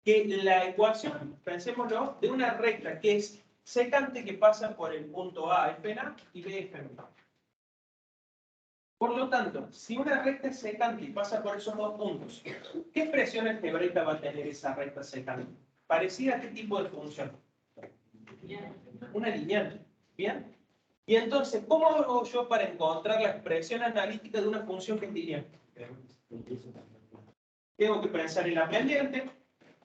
que la ecuación, pensémoslo, de una recta que es secante que pasa por el punto A, F'A, y B, F'B. Por lo tanto, si una recta es secante y pasa por esos dos puntos, ¿qué expresión algebraica va a tener esa recta secante? ¿Parecida a qué tipo de función? Una lineal. ¿Bien? Y entonces, ¿cómo hago yo para encontrar la expresión analítica de una función que es lineal? Tengo que pensar en la pendiente,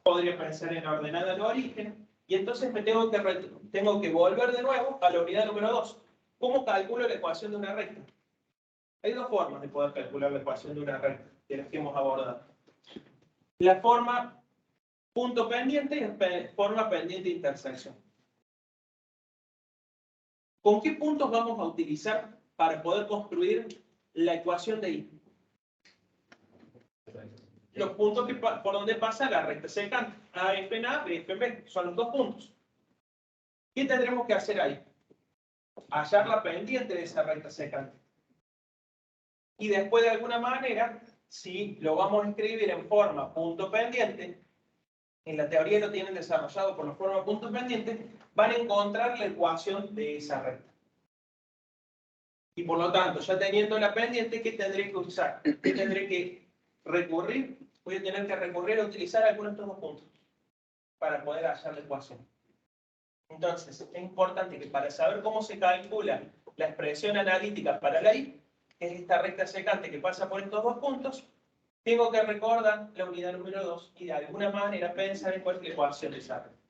podría pensar en la ordenada del origen, y entonces me tengo que volver de nuevo a la unidad número 2. ¿Cómo calculo la ecuación de una recta? Hay dos formas de poder calcular la ecuación de una recta, de las que hemos abordado. La forma punto pendiente y la forma pendiente intersección. ¿Con qué puntos vamos a utilizar para poder construir la ecuación de I? Los puntos por donde pasa la recta secante. A, F, A, B, F, B. Son los dos puntos. ¿Qué tendremos que hacer ahí? Hallar la pendiente de esa recta secante. Y después, de alguna manera, si lo vamos a escribir en forma punto pendiente, en la teoría lo tienen desarrollado por la forma punto pendiente, van a encontrar la ecuación de esa recta. Y por lo tanto, ya teniendo la pendiente, ¿qué tendré que usar? ¿Qué tendré que recurrir? Voy a tener que recurrir a utilizar algunos de estos dos puntos para poder hallar la ecuación. Entonces, es importante que para saber cómo se calcula la expresión analítica para la I, que es esta recta secante que pasa por estos dos puntos, tengo que recordar la unidad número 2 y de alguna manera pensar en cuál es la ecuación de esa recta.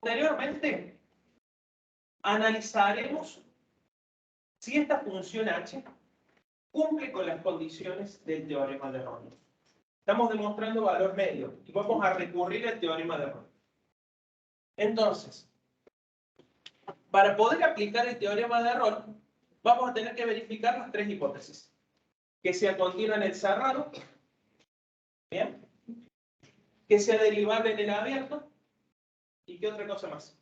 Posteriormente, analizaremos si esta función h cumple con las condiciones del teorema de Ronne. Estamos demostrando valor medio y vamos a recurrir al teorema de Ronne. Entonces, para poder aplicar el teorema de Ronne, vamos a tener que verificar las tres hipótesis. Que sea continua en el cerrado, ¿bien? Que sea derivable en el abierto, y qué otra cosa más.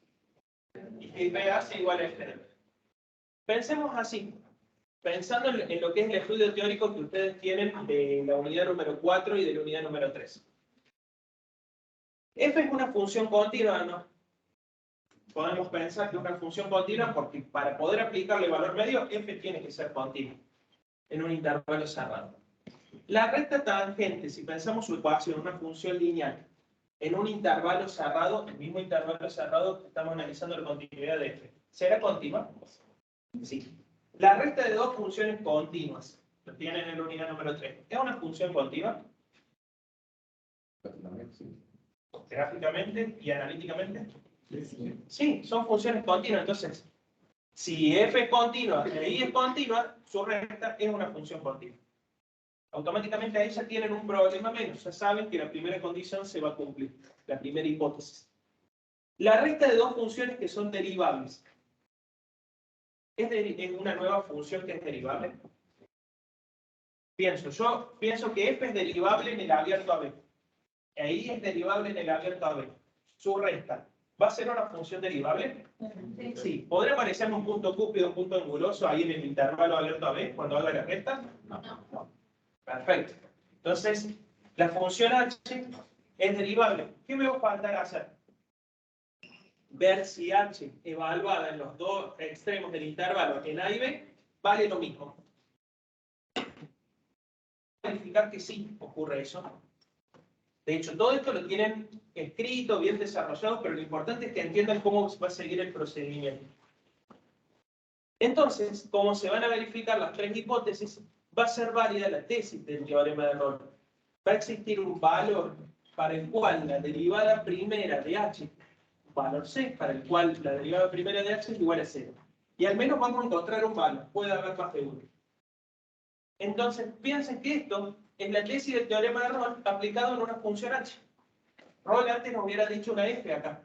Y que PA sea igual a F. Pensemos así, pensando en lo que es el estudio teórico que ustedes tienen de la unidad número 4 y de la unidad número 3. F es una función continua, ¿no? Podemos pensar que es una función continua porque para poder aplicarle valor medio, F tiene que ser continua en un intervalo cerrado. La recta tangente, si pensamos su ecuación, una función lineal, en un intervalo cerrado, el mismo intervalo cerrado que estamos analizando la continuidad de F, ¿será continua? Sí. La recta de dos funciones continuas, lo tienen en la unidad número 3, ¿es una función continua? Gráficamente y analíticamente. Sí, son funciones continuas. Entonces, si f es continua y y es continua, su recta es una función continua. Automáticamente ahí ya tienen un problema menos. Ya saben que la primera condición se va a cumplir, la primera hipótesis. La recta de dos funciones que son derivables. ¿Es una nueva función que es derivable? Yo pienso que f es derivable en el abierto a b. Y es derivable en el abierto a b. Su recta, ¿va a ser una función derivable? Sí. ¿Podría aparecer un punto cúpido, un punto anguloso ahí en el intervalo abierto a b cuando haga la recta? No. Perfecto. Entonces, la función h es derivable. ¿Qué me va a faltar hacer? Ver si h evaluada en los dos extremos del intervalo en a y b vale lo mismo. Verificar que sí ocurre eso. De hecho, todo esto lo tienen escrito, bien desarrollado, pero lo importante es que entiendan cómo va a seguir el procedimiento. Entonces, como se van a verificar las tres hipótesis, va a ser válida la tesis del teorema de Rolle. Va a existir un valor para el cual la derivada primera de h, un valor c, para el cual la derivada primera de h es igual a 0. Y al menos vamos a encontrar un valor, puede haber más de uno. Entonces, piensen que esto es la tesis del teorema de Rolle aplicado en una función h. Rolle antes nos hubiera dicho una f acá.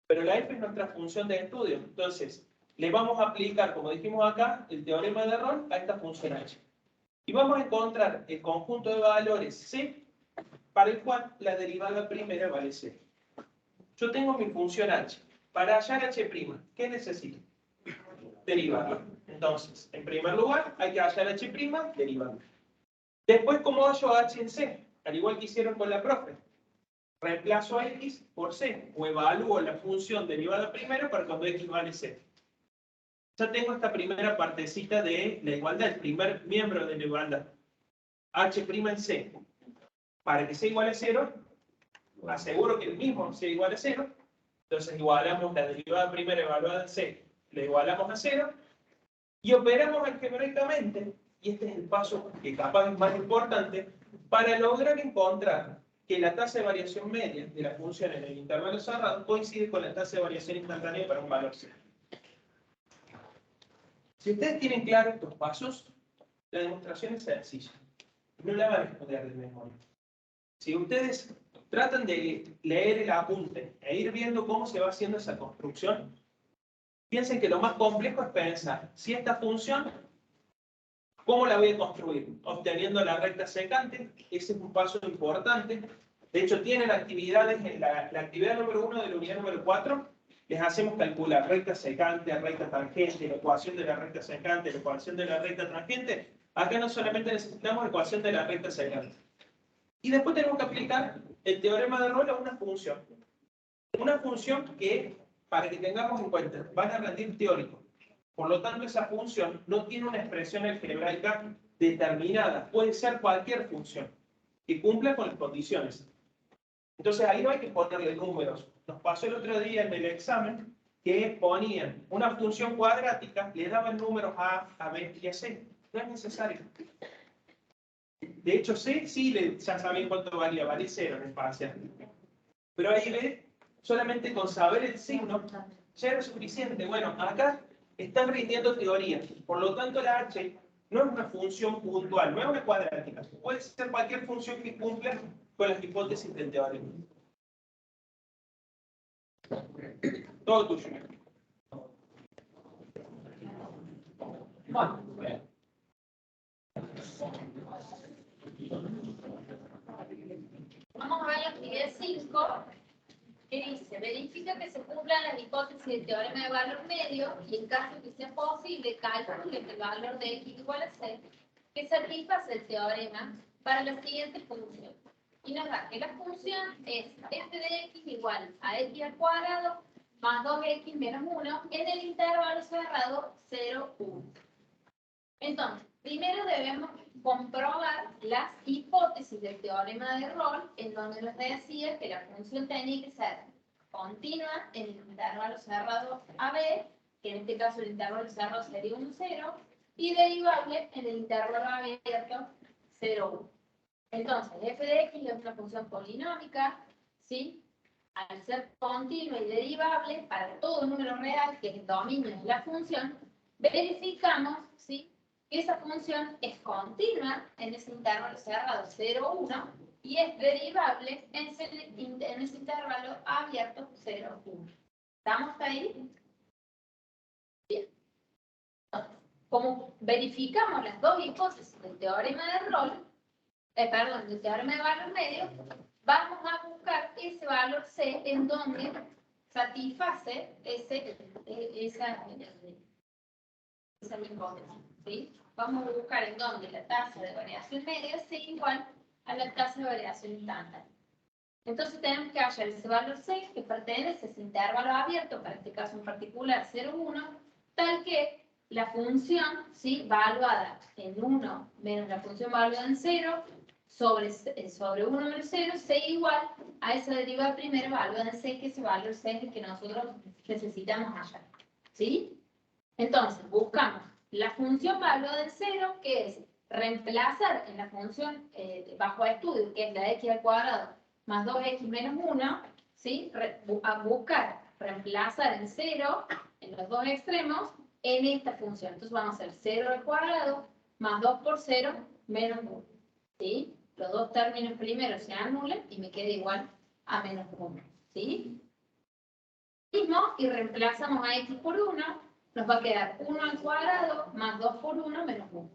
Pero la f es nuestra función de estudio. Entonces, le vamos a aplicar, como dijimos acá, el teorema de Rolle a esta función h. Y vamos a encontrar el conjunto de valores c para el cual la derivada primera vale 0. Yo tengo mi función h. Para hallar h', ¿qué necesito? Derivarla. Entonces, en primer lugar, hay que hallar h', derivarla. Después, ¿cómo hallo h en c? Al igual que hicieron con la profe. Reemplazo a x por c, o evalúo la función derivada primera para cuando x vale 0. Ya tengo esta primera partecita de la igualdad, el primer miembro de la igualdad. h' en c. Para que sea igual a 0, aseguro que el mismo sea igual a 0. Entonces igualamos la derivada primera evaluada en c, la igualamos a 0. Y operamos algebraicamente, y este es el paso que capaz es más importante, para lograr encontrar que la tasa de variación media de la función en el intervalo cerrado coincide con la tasa de variación instantánea para un valor 0. Si ustedes tienen claro estos pasos, la demostración es sencilla. No la van a estudiar de memoria. Si ustedes tratan de leer el apunte e ir viendo cómo se va haciendo esa construcción, piensen que lo más complejo es pensar si esta función, ¿cómo la voy a construir? Obteniendo la recta secante, ese es un paso importante. De hecho, tienen actividades en la actividad número 1 de la unidad número 4, les hacemos calcular recta secante, recta tangente, la ecuación de la recta secante, la ecuación de la recta tangente. Acá no solamente necesitamos la ecuación de la recta secante. Y después tenemos que aplicar el teorema de Rolle a una función. Una función que, para que tengamos en cuenta, van a rendir teórico. Por lo tanto, esa función no tiene una expresión algebraica determinada. Puede ser cualquier función que cumpla con las condiciones. Entonces, ahí no hay que ponerle números. Nos pasó el otro día en el examen que ponían una función cuadrática, le daban números a b y a c. No es necesario. De hecho, C sí ya saben cuánto valía, vale 0 en el parcial. Pero ahí B, solamente con saber el signo, ya era suficiente. Bueno, acá están rindiendo teoría. Por lo tanto, la h no es una función puntual, no es una cuadrática. Puede ser cualquier función que cumpla con las hipótesis del teorema. Todo tuyo. Bueno, bien. Vamos a ver la actividad 5, que dice, verifica que se cumplan las hipótesis del teorema de valor medio y en caso que sea posible, calcule que el valor de x igual a c, que satisface el teorema para la siguiente función. Y nos da que la función es f de x igual a x al cuadrado más 2x menos 1 en el intervalo cerrado 0, 1. Entonces, primero debemos comprobar las hipótesis del teorema de Rolle, en donde nos decía que la función tenía que ser continua en el intervalo cerrado AB, que en este caso el intervalo cerrado sería 1, 0, y derivable en el intervalo abierto 0, 1. Entonces, f de x es una función polinómica, ¿sí? Al ser continua y derivable para todo número real, que es el dominio de la función, verificamos, ¿sí?, que esa función es continua en ese intervalo cerrado 0, 1 y es derivable en ese intervalo abierto 0, 1. ¿Estamos ahí? Bien. Entonces, como verificamos las dos hipótesis del teorema de Rolle, del teorema de valor medio, vamos a buscar ese valor C en donde satisface esa hipótesis, ¿sí? Vamos a buscar en donde la tasa de variación media sea igual a la tasa de variación estándar. Entonces tenemos que hallar ese valor C que pertenece a ese intervalo abierto, para este caso en particular 0, 1, tal que la función, ¿sí?, valuada en 1 menos la función valuada en 0 sobre 1 menos 0 sea igual a esa derivada primera valuada en C, que ese valor C es el que nosotros necesitamos hallar, ¿sí? Entonces buscamos la función valuada en 0, que es reemplazar en la función bajo estudio, que es la x al cuadrado más 2x menos 1, ¿sí? A buscar reemplazar en 0 en los dos extremos en esta función. Entonces vamos a hacer 0 al cuadrado más 2 por 0 menos 1, ¿sí? Los dos términos primeros se anulan y me queda igual a menos 1, ¿sí? Mismo, y reemplazamos a x por 1, nos va a quedar 1 al cuadrado más 2 por 1 menos 1,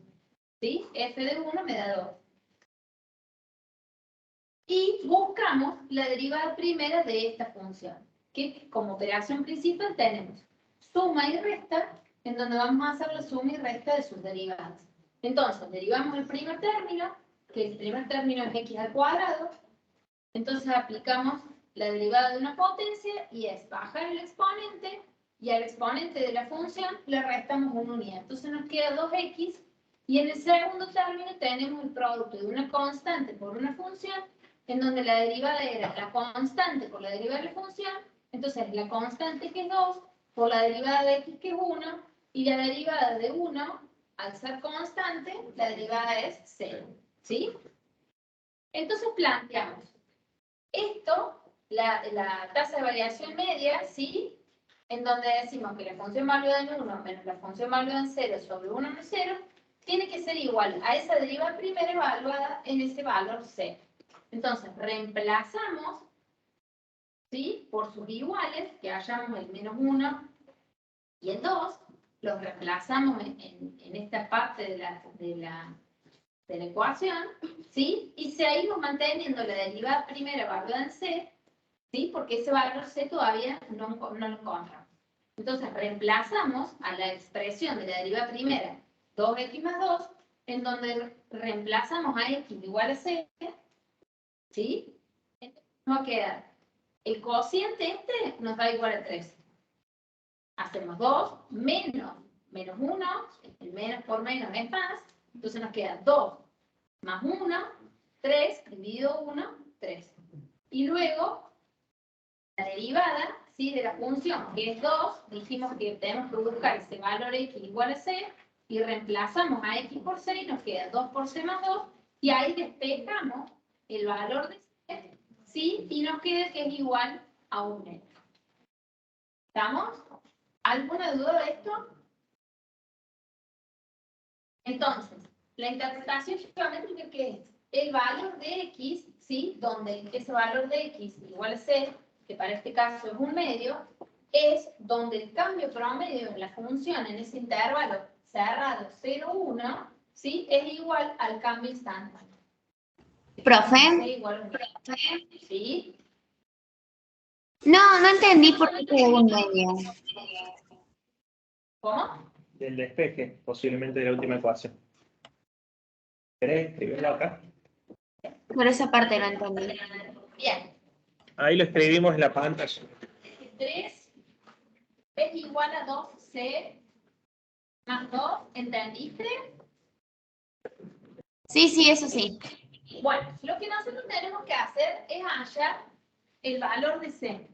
¿sí? F de 1 me da 2. Y buscamos la derivada primera de esta función, que como operación principal tenemos suma y resta, en donde vamos a hacer la suma y resta de sus derivadas. Entonces, derivamos el primer término, que el primer término es x al cuadrado, entonces aplicamos la derivada de una potencia y es bajar el exponente, y al exponente de la función le restamos una unidad. Entonces nos queda 2x, y en el segundo término tenemos el producto de una constante por una función, en donde la derivada era la constante por la derivada de la función, entonces la constante que es 2 por la derivada de x que es 1, y la derivada de 1, al ser constante, la derivada es 0, ¿sí? Entonces planteamos esto, la tasa de variación media, ¿sí?, en donde decimos que la función valuada en 1 menos la función valuada en 0 sobre 1 menos 0 tiene que ser igual a esa derivada primera evaluada en ese valor C. Entonces, reemplazamos, ¿sí?, por sus iguales, que hallamos el menos 1 y el 2, los reemplazamos en esta parte de la ecuación, ¿sí? Y seguimos manteniendo la derivada primera evaluada en C, ¿sí?, porque ese valor C todavía no lo encontramos. Entonces, reemplazamos a la expresión de la derivada primera 2x más 2, en donde reemplazamos a x igual a C, ¿sí? Entonces nos va a quedar el cociente este nos da igual a 3. Hacemos 2 menos 1, el menos por menos es más, entonces nos queda 2 más 1, 3, dividido 1, 3. Y luego, la derivada, ¿sí?, de la función, que es 2, dijimos que tenemos que buscar ese valor x igual a c, y reemplazamos a x por c, y nos queda 2 por c más 2, y ahí despejamos el valor de c, ¿sí?, y nos queda que es igual a 1. ¿Estamos? ¿Alguna duda de esto? Entonces, la interpretación geométrica, ¿qué es? El valor de x, ¿sí?, donde ese valor de x igual a c, que para este caso es 1 medio, es donde el cambio promedio de la función en ese intervalo cerrado 0,1, ¿sí? Es igual al cambio instantáneo. Profe, C igual a 1. ¿Sí? no entendí por qué quedó un medio. ¿Cómo? Del despeje, posiblemente de la última ecuación. ¿Querés escribirlo acá? Por esa parte no entendí. Bien. Ahí lo escribimos en la pantalla. 3 es igual a 2C más 2, ¿entendiste? Sí, eso sí. Bueno, lo que nosotros tenemos que hacer es hallar el valor de C,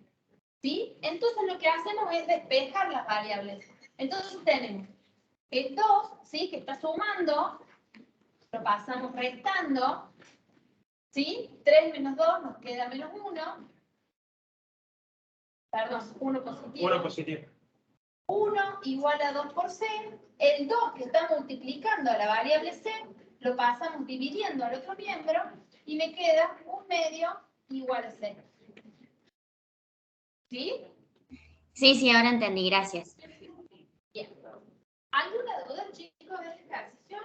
¿sí? Entonces lo que hacemos es despejar las variables. Entonces tenemos el 2, ¿sí? Que está sumando, lo pasamos restando, ¿sí? 3 menos 2 nos queda menos 1. Perdón, 1 positivo. 1 positivo. 1 igual a 2 por C. El 2 que está multiplicando a la variable C, lo pasamos dividiendo al otro miembro y me queda 1 medio igual a C. ¿Sí? Sí, ahora entendí, gracias. Bien. ¿Alguna duda, chicos, del ejercicio?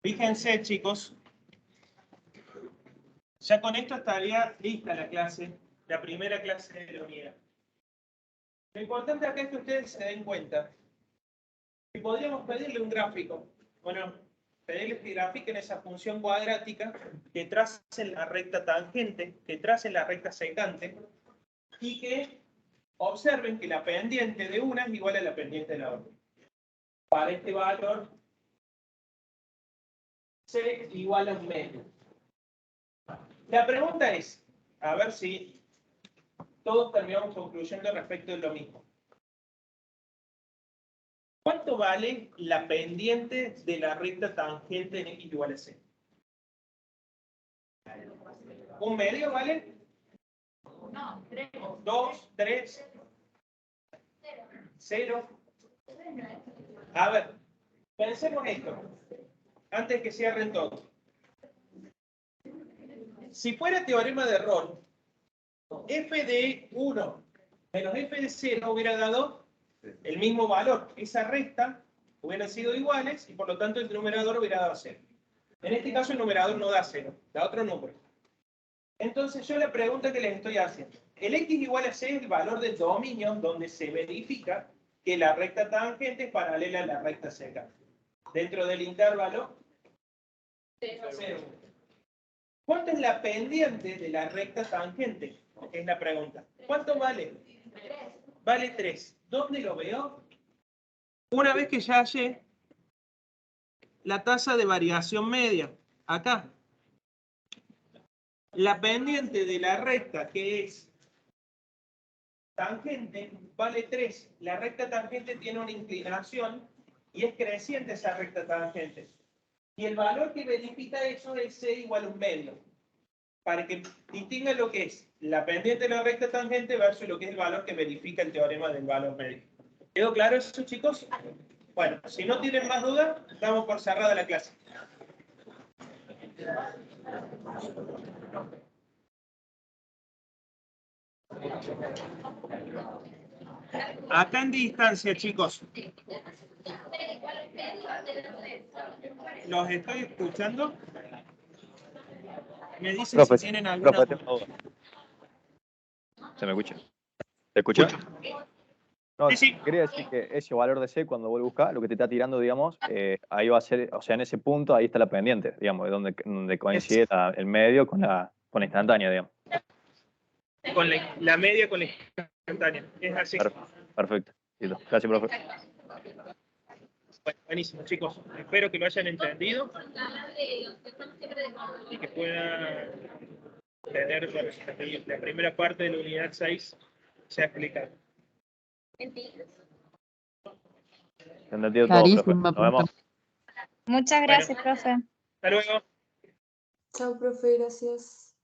Fíjense, chicos, ya con esto estaría lista la clase, la primera clase de la unidad. Lo importante acá es que ustedes se den cuenta que podríamos pedirle un gráfico, bueno, pedirles que grafiquen esa función cuadrática, que tracen la recta tangente, que tracen la recta secante, y que observen que la pendiente de una es igual a la pendiente de la otra. Para este valor, C igual a 1 medio. La pregunta es, a ver si todos terminamos concluyendo respecto de lo mismo. ¿Cuánto vale la pendiente de la recta tangente en x igual a c? ¿1 medio vale? No, 3. 2, 3, 0. A ver, pensemos esto, antes que cierren todo. Si fuera teorema de Rolle, f de 1 menos f de 0 hubiera dado el mismo valor. Esa recta hubieran sido iguales y por lo tanto el numerador hubiera dado 0. En este caso el numerador no da 0, da otro número. Entonces yo la pregunta que les estoy haciendo, el x igual a c es el valor del dominio donde se verifica que la recta tangente es paralela a la recta secante. Dentro del intervalo 0. ¿Cuánto es la pendiente de la recta tangente? Es la pregunta. ¿Cuánto vale? Vale 3. ¿Dónde lo veo? Una vez que ya hallé la tasa de variación media, acá. La pendiente de la recta, que es tangente, vale 3. La recta tangente tiene una inclinación y es creciente esa recta tangente. Y el valor que verifica eso es C igual a 1 medio. Para que distingan lo que es la pendiente de la recta tangente versus lo que es el valor que verifica el teorema del valor medio. ¿Quedó claro eso, chicos? Bueno, si no tienen más dudas, damos por cerrada la clase. Acá en distancia, chicos. ¿Los estoy escuchando? Me dicen Profe, si tienen alguna profe, duda. tengo duda. ¿Se me escucha? ¿Se escucha? No, Sí, sí. quería decir que ese valor de C, cuando vos lo buscas, lo que te está tirando, digamos, ahí va a ser, o sea, en ese punto, ahí está la pendiente, digamos, donde coincide el medio con la instantánea, digamos. Con la media con la instantánea. Es así. Perfecto. Listo. Gracias, profe. Bueno, buenísimo, chicos. Espero que lo hayan entendido y que puedan tener bueno, la primera parte de la unidad 6 ya explicada. Entendido todo, profe. Clarísimo, Nos vemos. Muchas gracias, profe. Hasta luego. Chao, profe, gracias.